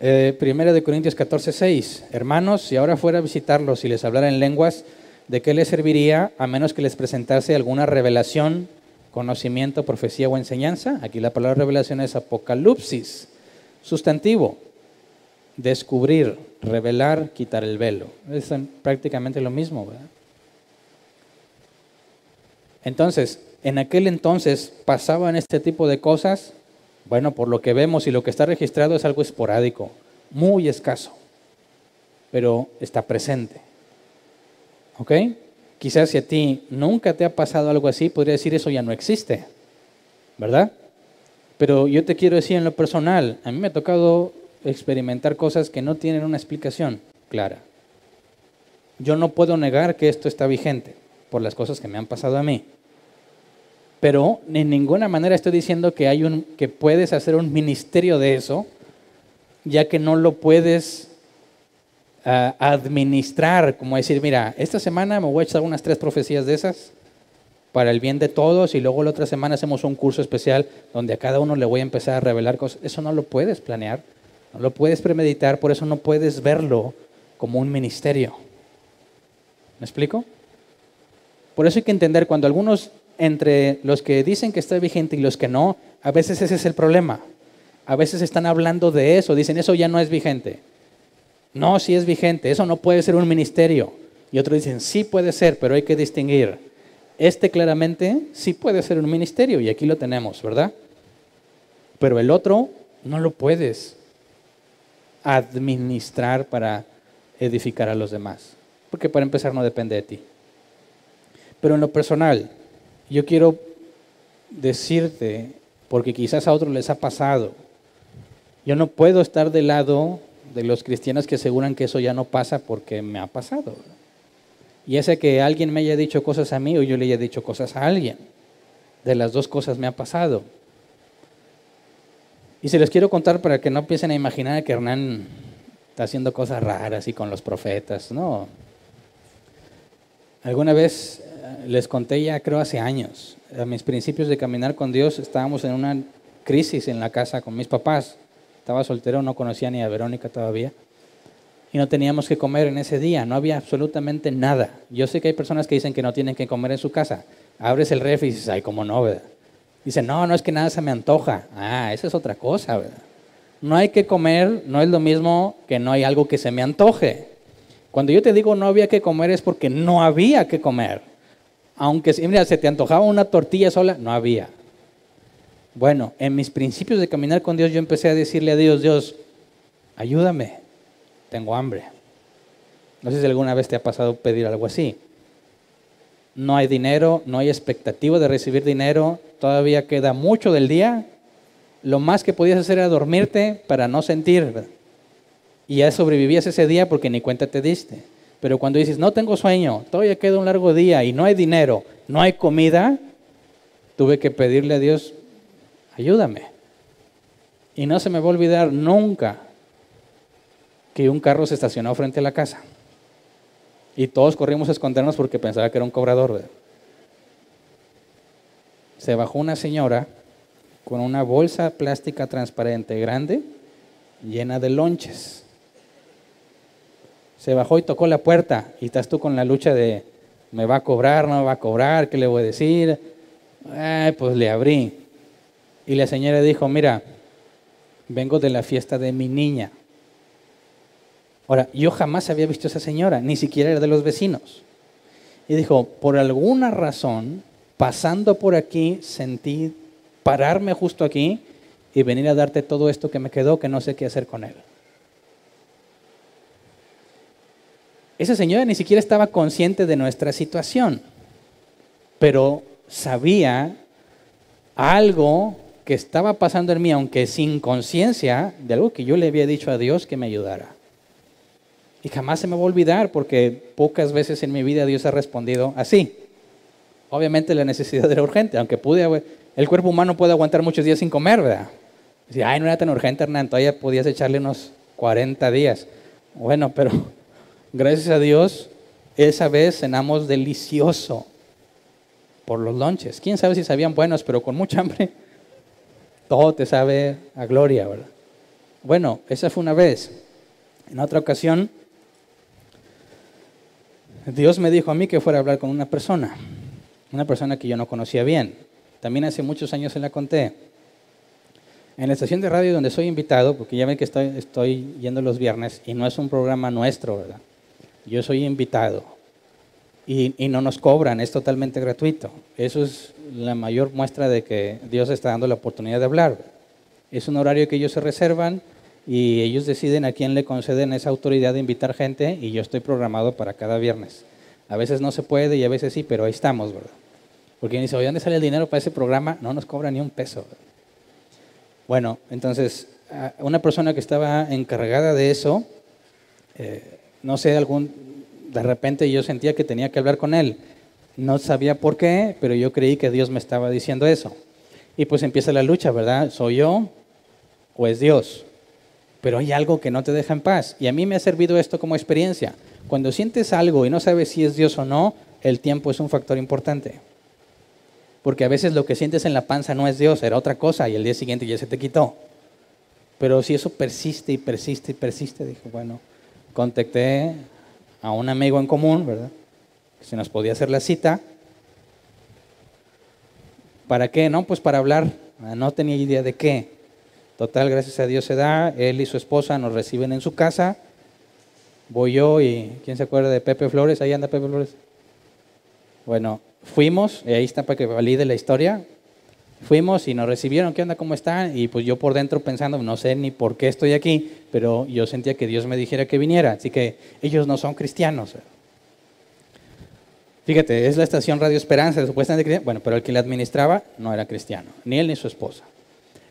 1 Corintios 14, 6. Hermanos, si ahora fuera a visitarlos y les hablara en lenguas, ¿de qué les serviría a menos que les presentase alguna revelación, conocimiento, profecía o enseñanza? Aquí la palabra revelación es apocalipsis, sustantivo, descubrir, revelar, quitar el velo. Es prácticamente lo mismo, ¿verdad? Entonces, en aquel entonces pasaban este tipo de cosas. Bueno, por lo que vemos y lo que está registrado es algo esporádico, muy escaso, pero está presente. ¿Ok? Quizás si a ti nunca te ha pasado algo así, podría decir eso ya no existe, ¿verdad? Pero yo te quiero decir en lo personal, a mí me ha tocado experimentar cosas que no tienen una explicación clara. Yo no puedo negar que esto está vigente por las cosas que me han pasado a mí. Pero en ninguna manera estoy diciendo que puedes hacer un ministerio de eso, ya que no lo puedes administrar, como decir, mira, esta semana me voy a echar unas 3 profecías de esas para el bien de todos y luego la otra semana hacemos un curso especial donde a cada uno le voy a empezar a revelar cosas. Eso no lo puedes planear, no lo puedes premeditar, por eso no puedes verlo como un ministerio. ¿Me explico? Por eso hay que entender, cuando algunos entre los que dicen que está vigente y los que no, a veces ese es el problema. A veces están hablando de eso, dicen eso ya no es vigente. No, sí es vigente, eso no puede ser un ministerio. Y otros dicen sí puede ser, pero hay que distinguir. Este claramente sí puede ser un ministerio y aquí lo tenemos, ¿verdad? Pero el otro no lo puedes administrar para edificar a los demás, porque para empezar no depende de ti. Pero en lo personal, yo quiero decirte, porque quizás a otros les ha pasado, yo no puedo estar del lado de los cristianos que aseguran que eso ya no pasa porque me ha pasado. Ya sea que alguien me haya dicho cosas a mí o yo le haya dicho cosas a alguien. de las dos cosas me ha pasado. Y se les quiero contar para que no empiecen a imaginar que Hernán está haciendo cosas raras y con los profetas. No. Alguna vez les conté, ya creo hace años, a mis principios de caminar con Dios, estábamos en una crisis en la casa con mis papás. Estaba soltero, no conocía ni a Verónica todavía. Y no teníamos que comer en ese día, no había absolutamente nada. Yo sé que hay personas que dicen que no tienen que comer en su casa. Abres el refri y dices, ay, cómo no, ¿verdad? Dicen, no es que nada se me antoja. Ah, esa es otra cosa, ¿verdad? No hay que comer, no es lo mismo que no hay algo que se me antoje. Cuando yo te digo no había que comer es porque no había que comer. Aunque, mira, se te antojaba una tortilla sola, no había. Bueno, en mis principios de caminar con Dios, yo empecé a decirle a Dios, Dios, ayúdame, tengo hambre. No sé si alguna vez te ha pasado pedir algo así. No hay dinero, no hay expectativa de recibir dinero, todavía queda mucho del día. Lo más que podías hacer era dormirte para no sentir, ¿verdad? Y ya sobrevivías ese día porque ni cuenta te diste. Pero cuando dices, no tengo sueño, todavía queda un largo día y no hay dinero, no hay comida, tuve que pedirle a Dios, ayúdame. Y no se me va a olvidar nunca que un carro se estacionó frente a la casa. Y todos corrimos a escondernos porque pensaba que era un cobrador, ¿verdad? Se bajó una señora con una bolsa plástica transparente grande llena de lonches. Se bajó y tocó la puerta y estás tú con la lucha de ¿me va a cobrar, no me va a cobrar? ¿Qué le voy a decir? Pues le abrí. Y la señora dijo, mira, vengo de la fiesta de mi niña. Ahora, yo jamás había visto a esa señora, ni siquiera era de los vecinos. Y dijo, por alguna razón, pasando por aquí, sentí pararme justo aquí y venir a darte todo esto que me quedó, que no sé qué hacer con él. Esa señora ni siquiera estaba consciente de nuestra situación, pero sabía algo que estaba pasando en mí, aunque sin conciencia, de algo que yo le había dicho a Dios que me ayudara. Y jamás se me va a olvidar porque pocas veces en mi vida Dios ha respondido así. Obviamente la necesidad era urgente, aunque el cuerpo humano puede aguantar muchos días sin comer, ¿verdad? Dice, no era tan urgente, Hernán, todavía podías echarle unos 40 días. Bueno, pero gracias a Dios, esa vez cenamos delicioso por los lonches. Quién sabe si sabían buenos, pero con mucha hambre, todo te sabe a gloria, ¿verdad? Bueno, esa fue una vez. En otra ocasión, Dios me dijo a mí que fuera a hablar con una persona que yo no conocía bien. También hace muchos años se la conté. En la estación de radio donde soy invitado, porque ya ven que estoy yendo los viernes y no es un programa nuestro, ¿verdad? Yo soy invitado y no nos cobran, es totalmente gratuito. Eso es la mayor muestra de que Dios está dando la oportunidad de hablar. Es un horario que ellos se reservan y ellos deciden a quién le conceden esa autoridad de invitar gente y yo estoy programado para cada viernes. A veces no se puede y a veces sí, pero ahí estamos, ¿verdad? Porque dice, oye, ¿dónde sale el dinero para ese programa? No nos cobra ni un peso, ¿verdad? Bueno, entonces, una persona que estaba encargada de eso, no sé, de repente yo sentía que tenía que hablar con él. No sabía por qué, pero yo creí que Dios me estaba diciendo eso. Y pues empieza la lucha, ¿verdad? ¿Soy yo o es Dios? Pero hay algo que no te deja en paz. Y a mí me ha servido esto como experiencia. Cuando sientes algo y no sabes si es Dios o no, el tiempo es un factor importante. Porque a veces lo que sientes en la panza no es Dios, era otra cosa y el día siguiente ya se te quitó. Pero si eso persiste y persiste y persiste, dije, bueno, contacté a un amigo en común, ¿verdad? Que se nos podía hacer la cita. ¿Para qué? No, pues para hablar. No tenía idea de qué. Total, gracias a Dios se da. Él y su esposa nos reciben en su casa. Voy yo y ¿quién se acuerda de Pepe Flores? Ahí anda Pepe Flores. Bueno, fuimos, y ahí está para que valide la historia. Fuimos y nos recibieron, ¿qué onda? ¿Cómo están? Y pues yo por dentro pensando, no sé ni por qué estoy aquí, pero yo sentía que Dios me dijera que viniera. Así que ellos no son cristianos. Fíjate, es la estación Radio Esperanza, supuestamente cristiana. Bueno, pero el que la administraba no era cristiano, ni él ni su esposa.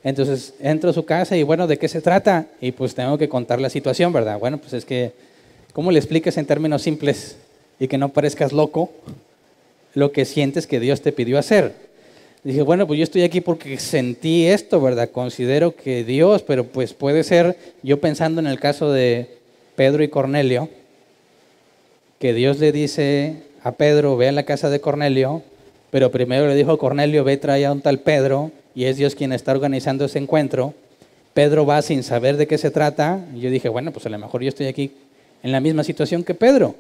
Entonces entro a su casa y bueno, ¿de qué se trata? Y pues tengo que contar la situación, ¿verdad? Bueno, pues es que, ¿cómo le explicas en términos simples y que no parezcas loco lo que sientes que Dios te pidió hacer? Dije, bueno, pues yo estoy aquí porque sentí esto, ¿verdad? Considero que Dios, pero pues puede ser, yo pensando en el caso de Pedro y Cornelio, que Dios le dice a Pedro, ve a la casa de Cornelio, pero primero le dijo a Cornelio, ve, trae a un tal Pedro, y es Dios quien está organizando ese encuentro. Pedro va sin saber de qué se trata, y yo dije, bueno, pues a lo mejor yo estoy aquí en la misma situación que Pedro.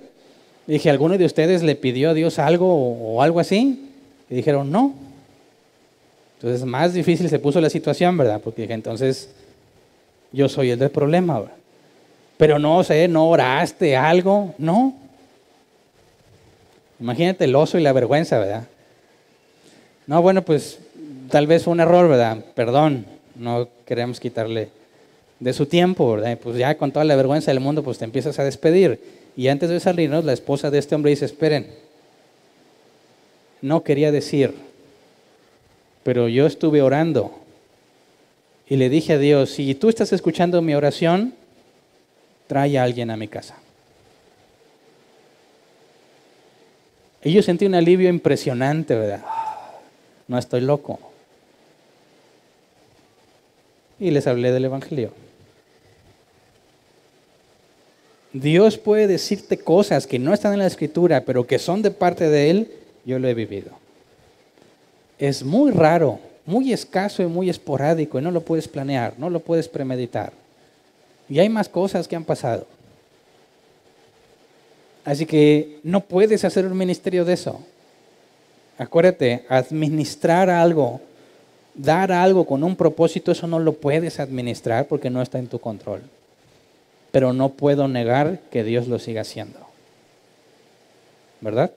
Y dije, ¿alguno de ustedes le pidió a Dios algo o algo así? Y dijeron, no. Entonces más difícil se puso la situación, ¿verdad? Porque dije, entonces yo soy el del problema, ¿verdad? Pero no sé, ¿no oraste algo? No. Imagínate el oso y la vergüenza, ¿verdad? No, bueno, pues tal vez fue un error, ¿verdad? Perdón, no queremos quitarle de su tiempo, ¿verdad? Pues ya con toda la vergüenza del mundo, pues te empiezas a despedir. Y antes de salirnos, la esposa de este hombre dice, esperen, no quería decir, pero yo estuve orando y le dije a Dios, si tú estás escuchando mi oración, trae a alguien a mi casa. Y yo sentí un alivio impresionante, ¿verdad? No estoy loco. Y les hablé del Evangelio. Dios puede decirte cosas que no están en la Escritura, pero que son de parte de Él, yo lo he vivido. Es muy raro, muy escaso y muy esporádico, y no lo puedes planear, no lo puedes premeditar. Y hay más cosas que han pasado. Así que no puedes hacer un ministerio de eso. Acuérdate, administrar algo, dar algo con un propósito, eso no lo puedes administrar porque no está en tu control. Pero no puedo negar que Dios lo siga haciendo. ¿Verdad?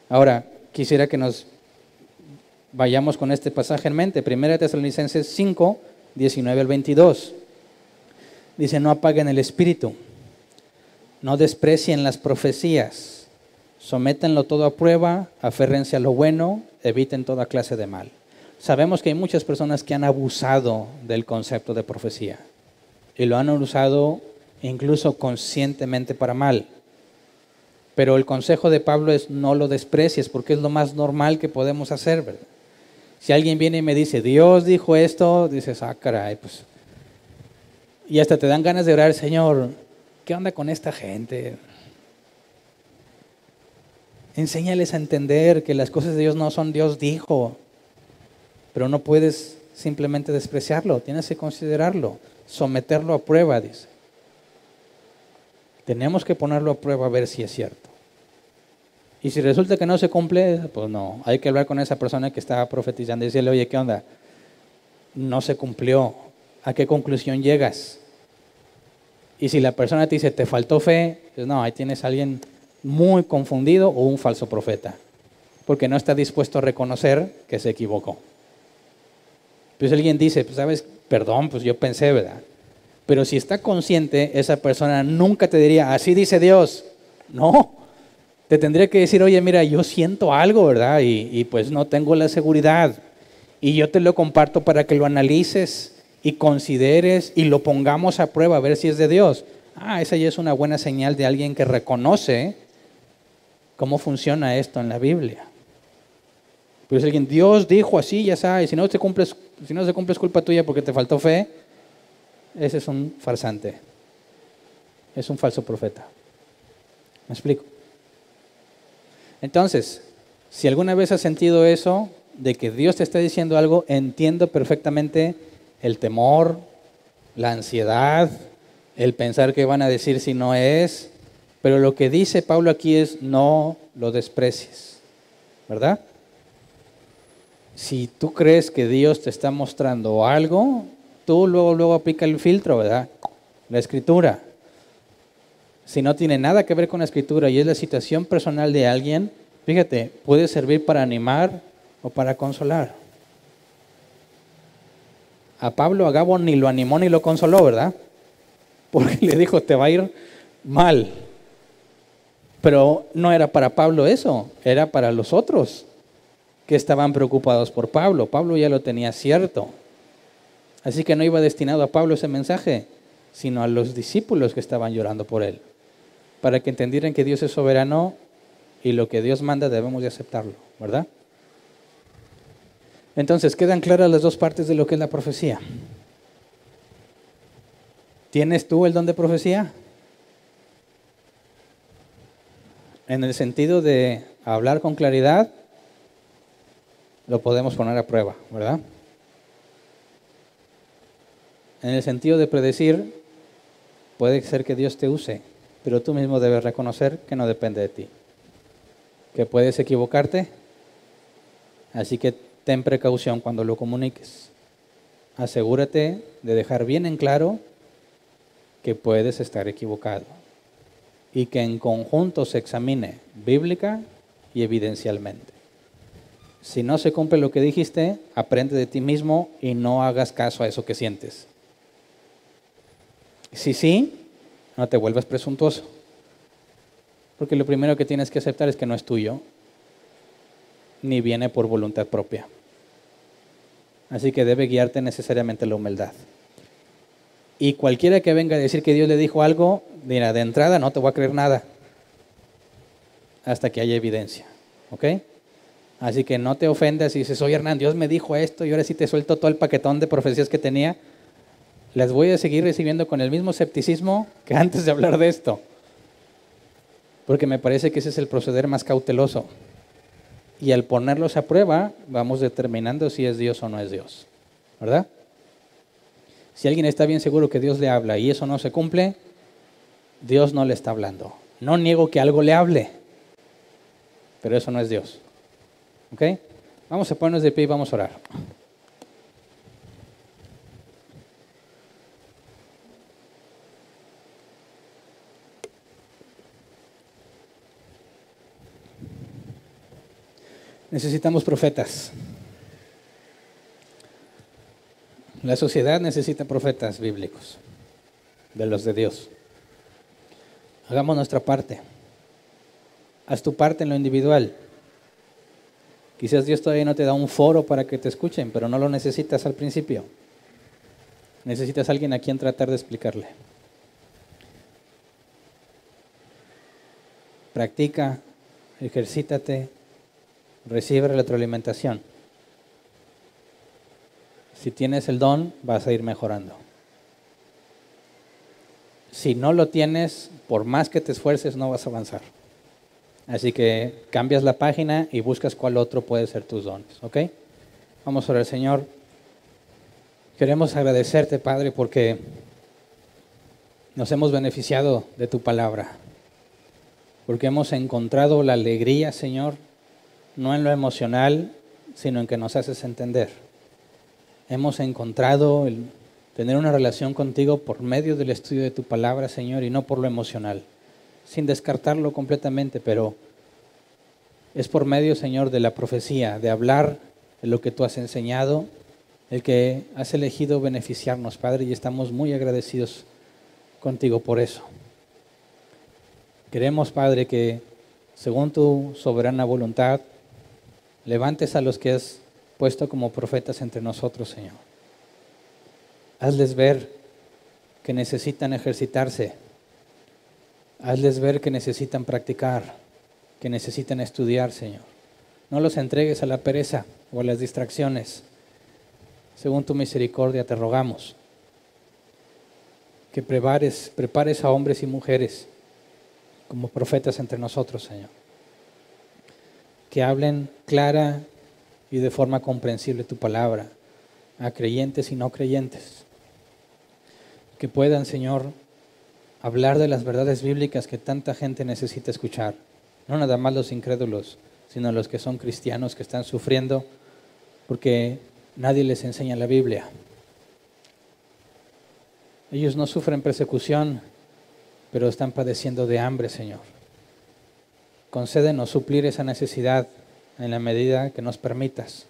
Ahora, quisiera que nos vayamos con este pasaje en mente. 1 Tesalonicenses 5, 19 al 22. Dice, no apaguen el espíritu, no desprecien las profecías. Sométenlo todo a prueba, aférrense a lo bueno, eviten toda clase de mal. Sabemos que hay muchas personas que han abusado del concepto de profecía y lo han usado incluso conscientemente para mal. Pero el consejo de Pablo es no lo desprecies porque es lo más normal que podemos hacer, ¿verdad? Si alguien viene y me dice, Dios dijo esto, dices, ah, caray, pues. Y hasta te dan ganas de orar, Señor, ¿qué onda con esta gente? Enséñales a entender que las cosas de Dios no son Dios dijo, pero no puedes simplemente despreciarlo, tienes que considerarlo, someterlo a prueba, dice. Tenemos que ponerlo a prueba a ver si es cierto. Y si resulta que no se cumple, pues no, hay que hablar con esa persona que estaba profetizando y decirle, oye, ¿qué onda? No se cumplió, ¿a qué conclusión llegas? Y si la persona te dice, te faltó fe, pues no, ahí tienes a alguien muy confundido o un falso profeta, porque no está dispuesto a reconocer que se equivocó. Pues alguien dice, pues sabes, perdón, pues yo pensé, ¿verdad? Pero si está consciente, esa persona nunca te diría, así dice Dios. No, te tendría que decir, oye, mira, yo siento algo, ¿verdad? Y pues no tengo la seguridad. Y yo te lo comparto para que lo analices y consideres y lo pongamos a prueba a ver si es de Dios. Ah, esa ya es una buena señal de alguien que reconoce cómo funciona esto en la Biblia. Pues alguien, Dios dijo así, ya sabes, si no se cumple es culpa tuya porque te faltó fe. Ese es un farsante. Es un falso profeta. ¿Me explico? Entonces, si alguna vez has sentido eso, de que Dios te está diciendo algo, entiendo perfectamente el temor, la ansiedad, el pensar qué van a decir si no es, pero lo que dice Pablo aquí es no lo desprecies, ¿verdad? Si tú crees que Dios te está mostrando algo, tú luego aplica el filtro, ¿verdad? La escritura. Si no tiene nada que ver con la escritura y es la situación personal de alguien, fíjate, puede servir para animar o para consolar. A Pablo Agabo ni lo animó ni lo consoló, ¿verdad? Porque le dijo, te va a ir mal. Pero no era para Pablo eso, era para los otros que estaban preocupados por Pablo. Pablo ya lo tenía cierto. Así que no iba destinado a Pablo ese mensaje, sino a los discípulos que estaban llorando por él, para que entendieran que Dios es soberano y lo que Dios manda debemos de aceptarlo, ¿verdad? Entonces, quedan claras las dos partes de lo que es la profecía. ¿Tienes tú el don de profecía? En el sentido de hablar con claridad, lo podemos poner a prueba, ¿verdad? En el sentido de predecir, puede ser que Dios te use, pero tú mismo debes reconocer que no depende de ti, que puedes equivocarte, así que ten precaución cuando lo comuniques. Asegúrate de dejar bien en claro que puedes estar equivocado y que en conjunto se examine bíblica y evidencialmente. Si no se cumple lo que dijiste, aprende de ti mismo y no hagas caso a eso que sientes. Si sí, no te vuelvas presuntuoso, porque lo primero que tienes que aceptar es que no es tuyo, ni viene por voluntad propia. Así que debe guiarte necesariamente la humildad. Y cualquiera que venga a decir que Dios le dijo algo, mira, de entrada no te voy a creer nada hasta que haya evidencia, ¿ok? Así que no te ofendas y dices, oye Hernán, Dios me dijo esto y ahora sí te suelto todo el paquetón de profecías que tenía. Las voy a seguir recibiendo con el mismo escepticismo que antes de hablar de esto, porque me parece que ese es el proceder más cauteloso. Y al ponerlos a prueba, vamos determinando si es Dios o no es Dios, ¿verdad? Si alguien está bien seguro que Dios le habla y eso no se cumple, Dios no le está hablando. No niego que algo le hable, pero eso no es Dios. ¿Ok? Vamos a ponernos de pie y vamos a orar. Necesitamos profetas. La sociedad necesita profetas bíblicos, de los de Dios. Hagamos nuestra parte. Haz tu parte en lo individual. Quizás Dios todavía no te da un foro para que te escuchen, pero no lo necesitas al principio. Necesitas a alguien a quien tratar de explicarle. Practica, ejercítate, recibe retroalimentación. Si tienes el don, vas a ir mejorando. Si no lo tienes, por más que te esfuerces, no vas a avanzar. Así que cambias la página y buscas cuál otro puede ser tus dones, ¿ok? Vamos a orar, Señor. Queremos agradecerte, Padre, porque nos hemos beneficiado de tu palabra. Porque hemos encontrado la alegría, Señor, no en lo emocional, sino en que nos haces entender. Hemos encontrado el tener una relación contigo por medio del estudio de tu palabra, Señor, y no por lo emocional, sin descartarlo completamente, pero es por medio, Señor, de la profecía, de hablar de lo que tú has enseñado, el que has elegido beneficiarnos, Padre, y estamos muy agradecidos contigo por eso. Queremos, Padre, que según tu soberana voluntad, levantes a los que has puesto como profetas entre nosotros, Señor. Hazles ver que necesitan ejercitarse. Hazles ver que necesitan practicar, que necesitan estudiar, Señor. No los entregues a la pereza o a las distracciones. Según tu misericordia te rogamos que prepares a hombres y mujeres como profetas entre nosotros, Señor. Que hablen clara y de forma comprensible tu palabra a creyentes y no creyentes. Que puedan, Señor, hablar de las verdades bíblicas que tanta gente necesita escuchar. No nada más los incrédulos, sino los que son cristianos que están sufriendo porque nadie les enseña la Biblia. Ellos no sufren persecución, pero están padeciendo de hambre, Señor. Concédenos suplir esa necesidad en la medida que nos permitas.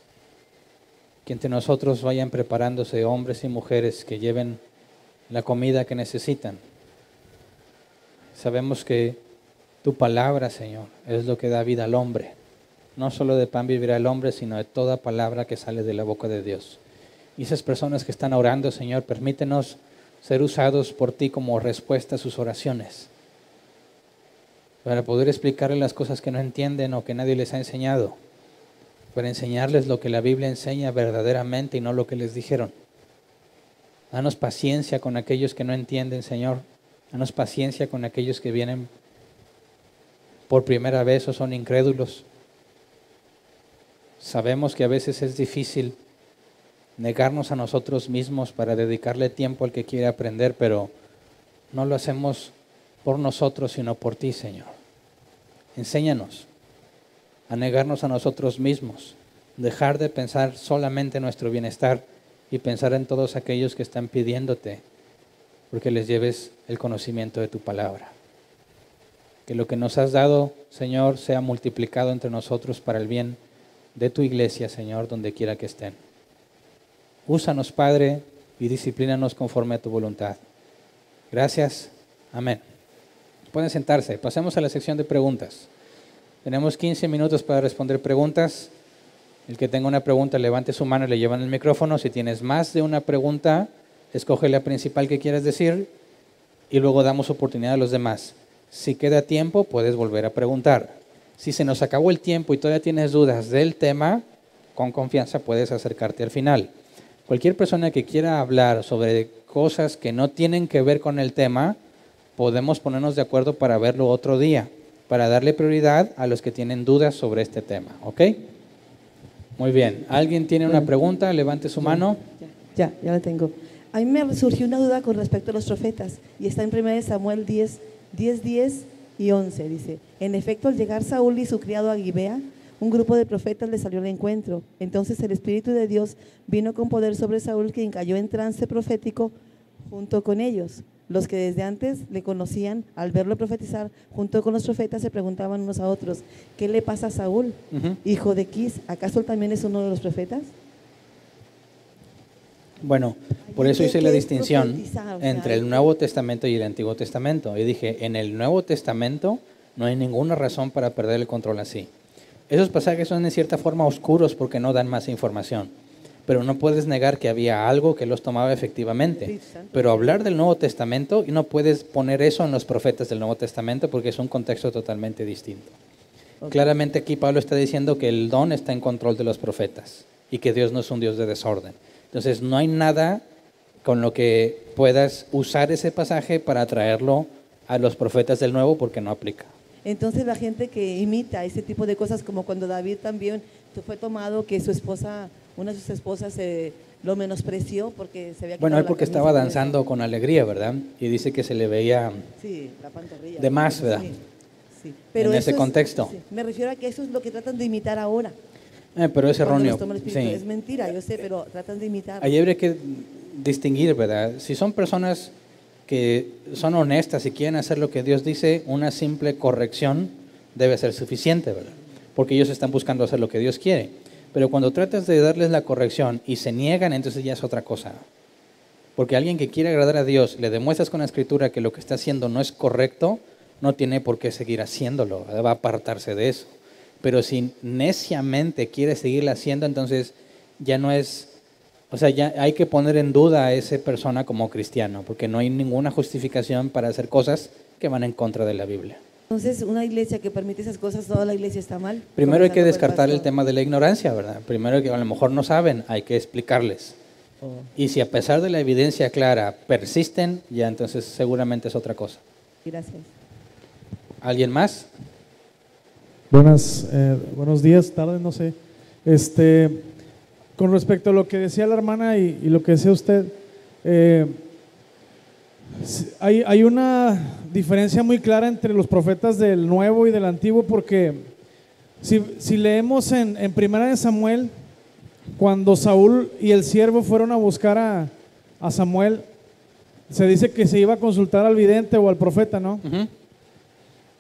Que entre nosotros vayan preparándose hombres y mujeres que lleven la comida que necesitan. Sabemos que tu palabra, Señor, es lo que da vida al hombre. No solo de pan vivirá el hombre, sino de toda palabra que sale de la boca de Dios. Y esas personas que están orando, Señor, permítenos ser usados por ti como respuesta a sus oraciones, para poder explicarles las cosas que no entienden o que nadie les ha enseñado. para enseñarles lo que la Biblia enseña verdaderamente y no lo que les dijeron. Danos paciencia con aquellos que no entienden, Señor. Danos paciencia con aquellos que vienen por primera vez o son incrédulos. Sabemos que a veces es difícil negarnos a nosotros mismos para dedicarle tiempo al que quiere aprender, pero no lo hacemos por nosotros, sino por ti, Señor. Enséñanos a negarnos a nosotros mismos, dejar de pensar solamente en nuestro bienestar y pensar en todos aquellos que están pidiéndote porque les lleves el conocimiento de tu palabra. Que lo que nos has dado, Señor, sea multiplicado entre nosotros para el bien de tu iglesia, Señor, donde quiera que estén. Úsanos, Padre, y disciplínanos conforme a tu voluntad. Gracias. Amén. Pueden sentarse. Pasemos a la sección de preguntas. Tenemos 15 minutos para responder preguntas. El que tenga una pregunta, levante su mano y le llevan el micrófono. Si tienes más de una pregunta, escoge la principal que quieras decir y luego damos oportunidad a los demás. Si queda tiempo, puedes volver a preguntar. Si se nos acabó el tiempo y todavía tienes dudas del tema, con confianza puedes acercarte al final. Cualquier persona que quiera hablar sobre cosas que no tienen que ver con el tema, podemos ponernos de acuerdo para verlo otro día, para darle prioridad a los que tienen dudas sobre este tema, ¿ok? Muy bien. ¿Alguien tiene una pregunta? Levante su mano. Ya la tengo. A mí me surgió una duda con respecto a los profetas y está en 1 Samuel 10 y 11. Dice, en efecto, al llegar Saúl y su criado a Gibea, un grupo de profetas le salió al encuentro. Entonces el Espíritu de Dios vino con poder sobre Saúl, quien cayó en trance profético junto con ellos. Los que desde antes le conocían, al verlo profetizar junto con los profetas, se preguntaban unos a otros, ¿qué le pasa a Saúl, hijo de Quis? ¿Acaso él también es uno de los profetas? Bueno, por eso hice la distinción entre el Nuevo Testamento y el Antiguo Testamento. Y dije, en el Nuevo Testamento no hay ninguna razón para perder el control así. Esos pasajes son en cierta forma oscuros porque no dan más información. Pero no puedes negar que había algo que los tomaba efectivamente. Pero hablar del Nuevo Testamento, y no puedes poner eso en los profetas del Nuevo Testamento porque es un contexto totalmente distinto. Okay. Claramente aquí Pablo está diciendo que el don está en control de los profetas y que Dios no es un Dios de desorden. Entonces no hay nada con lo que puedas usar ese pasaje para traerlo a los profetas del Nuevo porque no aplica. Entonces la gente que imita ese tipo de cosas, como cuando David también fue tomado, que su esposa, una de sus esposas lo menospreció porque se había quitado. Bueno, él porque estaba danzando con alegría, ¿verdad? Y dice que se le veía la pantorrilla, de más, ¿verdad? Sí. Pero en ese contexto. Me refiero a que eso es lo que tratan de imitar ahora. Pero es erróneo. Sí. Es mentira, yo sé, pero tratan de imitar. Ahí habría que distinguir, ¿verdad? Si son personas que son honestas y quieren hacer lo que Dios dice, una simple corrección debe ser suficiente, ¿verdad? Porque ellos están buscando hacer lo que Dios quiere. Pero cuando tratas de darles la corrección y se niegan, entonces ya es otra cosa. Porque alguien que quiere agradar a Dios, le demuestras con la Escritura que lo que está haciendo no es correcto, no tiene por qué seguir haciéndolo, va a apartarse de eso. Pero si neciamente quiere seguirlo haciendo, entonces ya no es... O sea, ya hay que poner en duda a esa persona como cristiano, porque no hay ninguna justificación para hacer cosas que van en contra de la Biblia. Entonces, una iglesia que permite esas cosas, ¿toda la iglesia está mal? Primero hay que descartar el tema de la ignorancia, ¿verdad? Primero que a lo mejor no saben, hay que explicarles. Y si a pesar de la evidencia clara persisten, ya entonces seguramente es otra cosa. Gracias. ¿Alguien más? Buenos días, tarde, no sé. Con respecto a lo que decía la hermana y lo que decía usted, hay una diferencia muy clara entre los profetas del Nuevo y del Antiguo, porque si leemos en 1 Samuel, cuando Saúl y el siervo fueron a buscar a Samuel, se dice que se iba a consultar al vidente o al profeta, ¿no?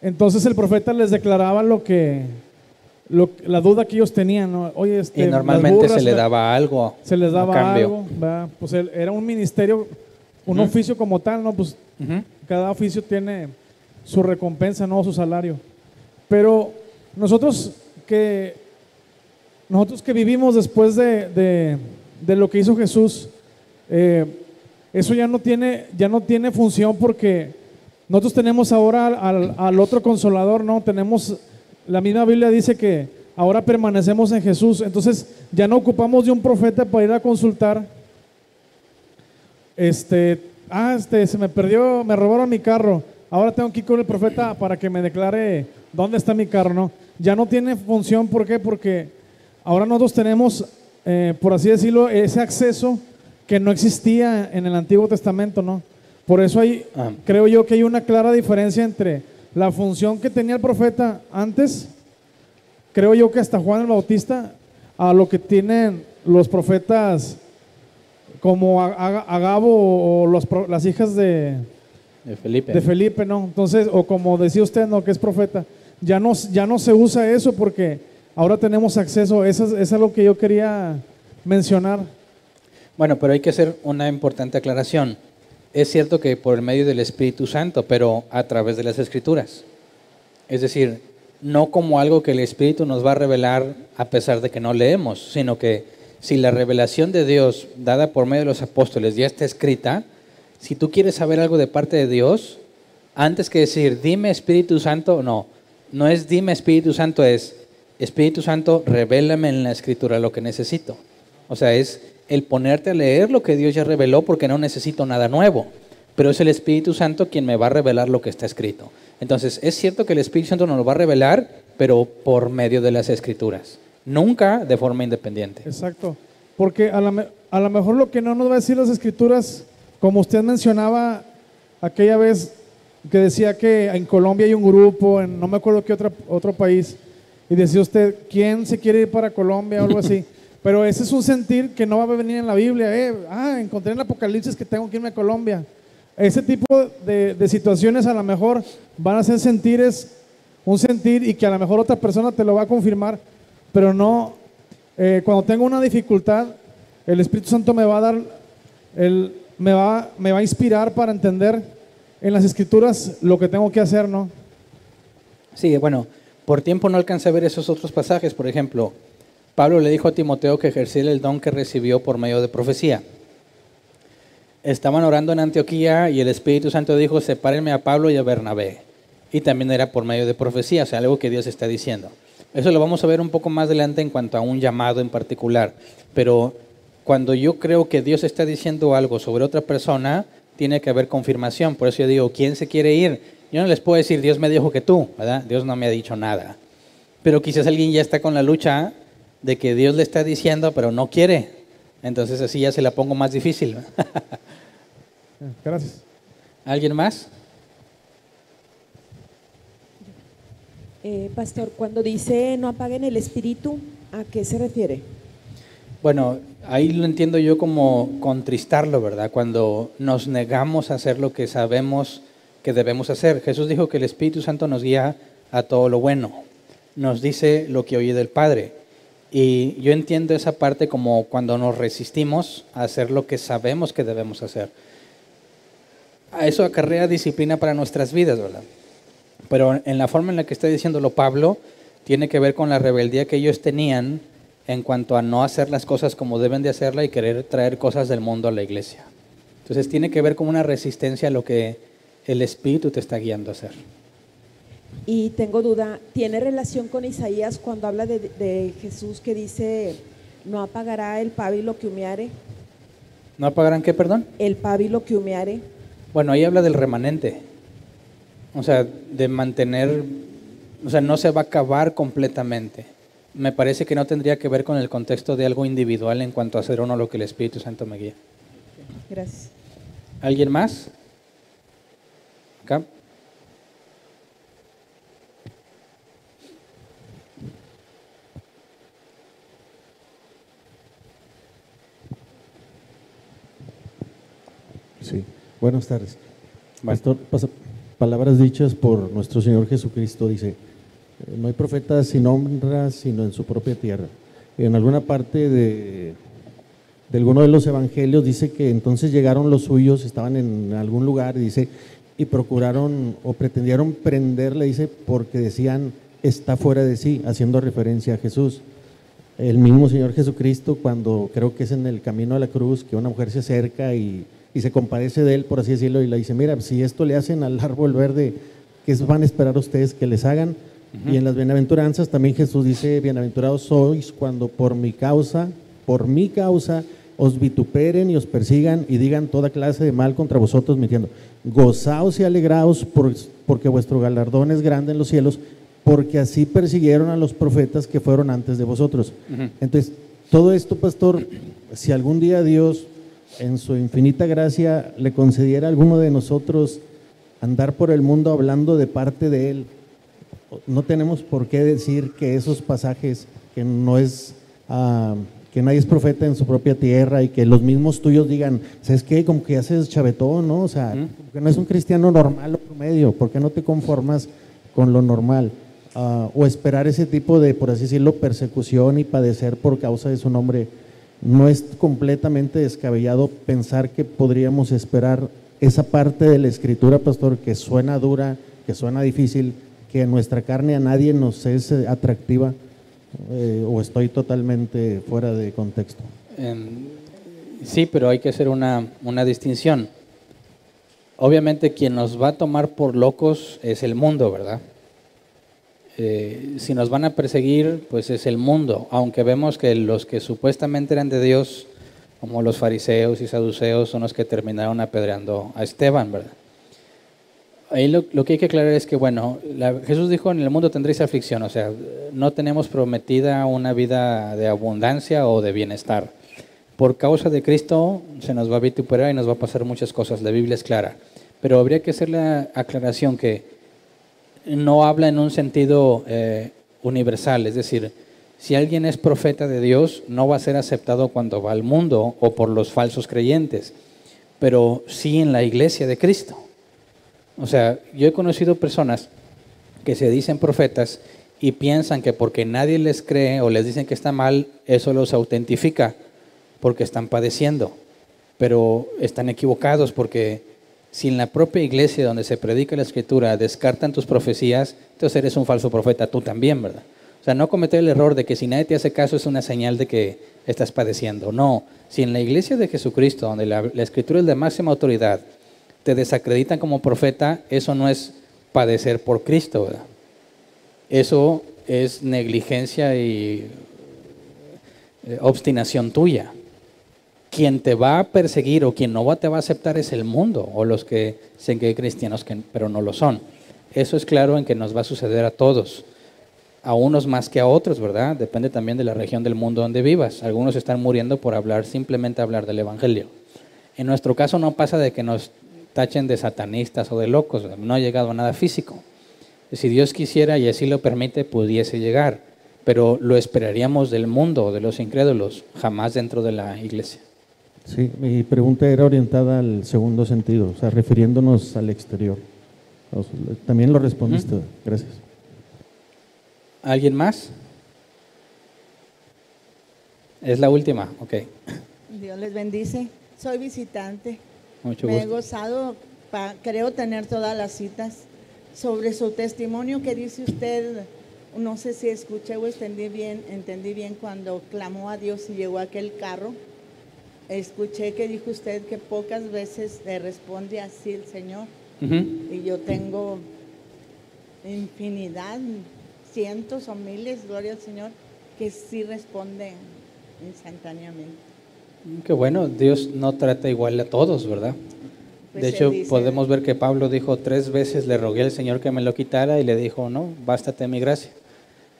Entonces el profeta les declaraba la duda que ellos tenían, ¿no? Oye, y normalmente se le daba algo. Se les daba algo, ¿verdad? Pues era un ministerio, un oficio como tal, ¿no? Pues cada oficio tiene su recompensa, ¿no? Su salario. Pero nosotros que vivimos después de lo que hizo Jesús, eso ya no tiene función, porque nosotros tenemos ahora al otro Consolador, ¿no? La misma Biblia dice que ahora permanecemos en Jesús. Entonces ya no ocupamos de un profeta para ir a consultar. Se me perdió, me robaron mi carro. Ahora tengo que ir con el profeta para que me declare dónde está mi carro, ¿no? Ya no tiene función. ¿Por qué? Porque ahora nosotros tenemos, por así decirlo, ese acceso que no existía en el Antiguo Testamento, ¿no? Por eso creo yo que hay una clara diferencia entre la función que tenía el profeta antes, creo yo que hasta Juan el Bautista, a lo que tienen los profetas como Agabo o las hijas de Felipe, ¿no? Entonces, o como decía usted, ¿no? Que es profeta. Ya no se usa eso porque ahora tenemos acceso. Eso es lo que yo quería mencionar. Bueno, pero hay que hacer una importante aclaración. Es cierto que por el medio del Espíritu Santo, pero a través de las Escrituras. Es decir, no como algo que el Espíritu nos va a revelar a pesar de que no leemos, sino que si la revelación de Dios dada por medio de los apóstoles ya está escrita, si tú quieres saber algo de parte de Dios, antes que decir, dime Espíritu Santo, no es dime Espíritu Santo, es Espíritu Santo, revélame en la Escritura lo que necesito. O sea, es el ponerte a leer lo que Dios ya reveló porque no necesito nada nuevo, pero es el Espíritu Santo quien me va a revelar lo que está escrito. Entonces, es cierto que el Espíritu Santo nos lo va a revelar, pero por medio de las Escrituras, nunca de forma independiente. Exacto, porque a lo mejor lo que no nos va a decir las Escrituras, como usted mencionaba aquella vez que decía que en Colombia hay un grupo, en no me acuerdo qué otro país, y decía usted, ¿quién se quiere ir para Colombia o algo así? Pero ese es un sentir que no va a venir en la Biblia. Encontré en el Apocalipsis que tengo que irme a Colombia. Ese tipo de situaciones a lo mejor van a ser un sentir y que a lo mejor otra persona te lo va a confirmar, pero no, cuando tengo una dificultad, el Espíritu Santo me va a dar, me va a inspirar para entender en las Escrituras lo que tengo que hacer, ¿no? Sí, bueno, por tiempo no alcancé a ver esos otros pasajes. Por ejemplo, Pablo le dijo a Timoteo que ejerciera el don que recibió por medio de profecía. Estaban orando en Antioquía y el Espíritu Santo dijo, sepárenme a Pablo y a Bernabé. Y también era por medio de profecía, o sea, algo que Dios está diciendo. Eso lo vamos a ver un poco más adelante en cuanto a un llamado en particular. Pero cuando yo creo que Dios está diciendo algo sobre otra persona, tiene que haber confirmación. Por eso yo digo, ¿quién se quiere ir? Yo no les puedo decir, Dios me dijo que tú, ¿verdad? Dios no me ha dicho nada. Pero quizás alguien ya está con la lucha de que Dios le está diciendo, pero no quiere. Entonces así ya se la pongo más difícil. Gracias. ¿Alguien más? Pastor, cuando dice no apaguen el espíritu, ¿a qué se refiere? Bueno, ahí lo entiendo yo como contristarlo, ¿verdad? Cuando nos negamos a hacer lo que sabemos que debemos hacer. Jesús dijo que el Espíritu Santo nos guía a todo lo bueno. Nos dice lo que oye del Padre. Y yo entiendo esa parte como cuando nos resistimos a hacer lo que sabemos que debemos hacer. A eso acarrea disciplina para nuestras vidas, ¿verdad? Pero en la forma en la que está diciéndolo Pablo, tiene que ver con la rebeldía que ellos tenían en cuanto a no hacer las cosas como deben de hacerla y querer traer cosas del mundo a la iglesia. Entonces tiene que ver con una resistencia a lo que el Espíritu te está guiando a hacer. Y tengo duda, ¿tiene relación con Isaías cuando habla de Jesús que dice, no apagará el pábilo que humeare? ¿No apagarán qué, perdón? El pábilo que humeare. Bueno, ahí habla del remanente. O sea, de mantener, o sea, no se va a acabar completamente. Me parece que no tendría que ver con el contexto de algo individual en cuanto a hacer uno lo que el Espíritu Santo me guía. Gracias. ¿Alguien más? Acá. Sí, buenas tardes. Pastor, palabras dichas por nuestro Señor Jesucristo, dice, no hay profeta sin honra, sino en su propia tierra. En alguna parte de alguno de los evangelios dice que entonces llegaron los suyos, estaban en algún lugar, dice, y procuraron o pretendieron prenderle, dice, porque decían, está fuera de sí, haciendo referencia a Jesús. El mismo Señor Jesucristo, cuando creo que es en el camino a la cruz, que una mujer se acerca y se compadece de él, por así decirlo, y le dice, mira, si esto le hacen al árbol verde, ¿qué van a esperar ustedes que les hagan? Y en las bienaventuranzas también Jesús dice, bienaventurados sois cuando por mi causa, os vituperen y os persigan y digan toda clase de mal contra vosotros mintiendo. Gozaos y alegraos porque vuestro galardón es grande en los cielos, porque así persiguieron a los profetas que fueron antes de vosotros. Entonces, todo esto, pastor, si algún día Dios en su infinita gracia le concediera a alguno de nosotros andar por el mundo hablando de parte de Él, no tenemos por qué decir que esos pasajes, que no es, que nadie es profeta en su propia tierra y que los mismos tuyos digan, ¿sabes qué? Como que haces chavetón, ¿no? O sea, como que no es un cristiano normal o promedio, ¿por qué no te conformas con lo normal? O esperar ese tipo de, por así decirlo, persecución y padecer por causa de su nombre. No es completamente descabellado pensar que podríamos esperar esa parte de la escritura, pastor, que suena dura, que suena difícil, que en nuestra carne a nadie nos es atractiva, o estoy totalmente fuera de contexto. Sí, pero hay que hacer una distinción. Obviamente quien nos va a tomar por locos es el mundo, ¿verdad? Si nos van a perseguir, pues es el mundo, aunque vemos que los que supuestamente eran de Dios, como los fariseos y saduceos, son los que terminaron apedreando a Esteban, ¿verdad? Ahí lo que hay que aclarar es que, bueno, Jesús dijo, en el mundo tendréis aflicción, o sea, no tenemos prometida una vida de abundancia o de bienestar. Por causa de Cristo se nos va a vituperar y nos va a pasar muchas cosas, la Biblia es clara. Pero habría que hacer la aclaración que no habla en un sentido universal, es decir, si alguien es profeta de Dios, no va a ser aceptado cuando va al mundo o por los falsos creyentes, pero sí en la iglesia de Cristo. O sea, yo he conocido personas que se dicen profetas y piensan que porque nadie les cree o les dicen que está mal, eso los autentifica porque están padeciendo, pero están equivocados porque si en la propia iglesia donde se predica la escritura descartan tus profecías, entonces eres un falso profeta tú también, ¿verdad? O sea, no cometer el error de que si nadie te hace caso es una señal de que estás padeciendo. No, si en la iglesia de Jesucristo, donde la escritura es de máxima autoridad, te desacreditan como profeta, eso no es padecer por Cristo, ¿verdad? Eso es negligencia y obstinación tuya. Quien te va a perseguir o quien no te va a aceptar es el mundo o los que se creen cristianos pero no lo son. Eso es claro en que nos va a suceder a todos, a unos más que a otros, ¿verdad? Depende también de la región del mundo donde vivas. Algunos están muriendo por simplemente hablar del evangelio. En nuestro caso no pasa de que nos tachen de satanistas o de locos, no ha llegado a nada físico. Si Dios quisiera y así lo permite, pudiese llegar, pero lo esperaríamos del mundo, de los incrédulos, jamás dentro de la iglesia. Sí, mi pregunta era orientada al segundo sentido, o sea, refiriéndonos al exterior. También lo respondiste, gracias. ¿Alguien más? Es la última, ok. Dios les bendice. Soy visitante. Mucho Me gusto. he gozado, creo tener todas las citas. Sobre su testimonio que dice usted, no sé si escuché o entendí bien cuando clamó a Dios y llegó a aquel carro. Escuché que dijo usted que pocas veces le responde así el Señor. Y yo tengo infinidad, cientos o miles, gloria al Señor, que sí responden instantáneamente. Qué bueno, Dios no trata igual a todos, ¿verdad? Pues de hecho, dice, podemos ver que Pablo dijo 3 veces, le rogué al Señor que me lo quitara y le dijo, no, bástate mi gracia.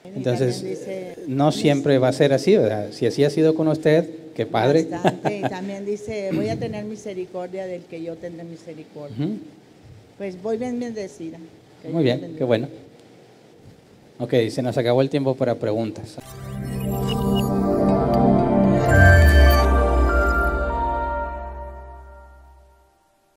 Entonces, dice, no siempre va a ser así, ¿verdad? Si así ha sido con usted, qué padre. Bastante, y también dice, voy a tener misericordia del que yo tendré misericordia. Pues voy bien bendecida. Muy bien, qué bueno. Ok, se nos acabó el tiempo para preguntas.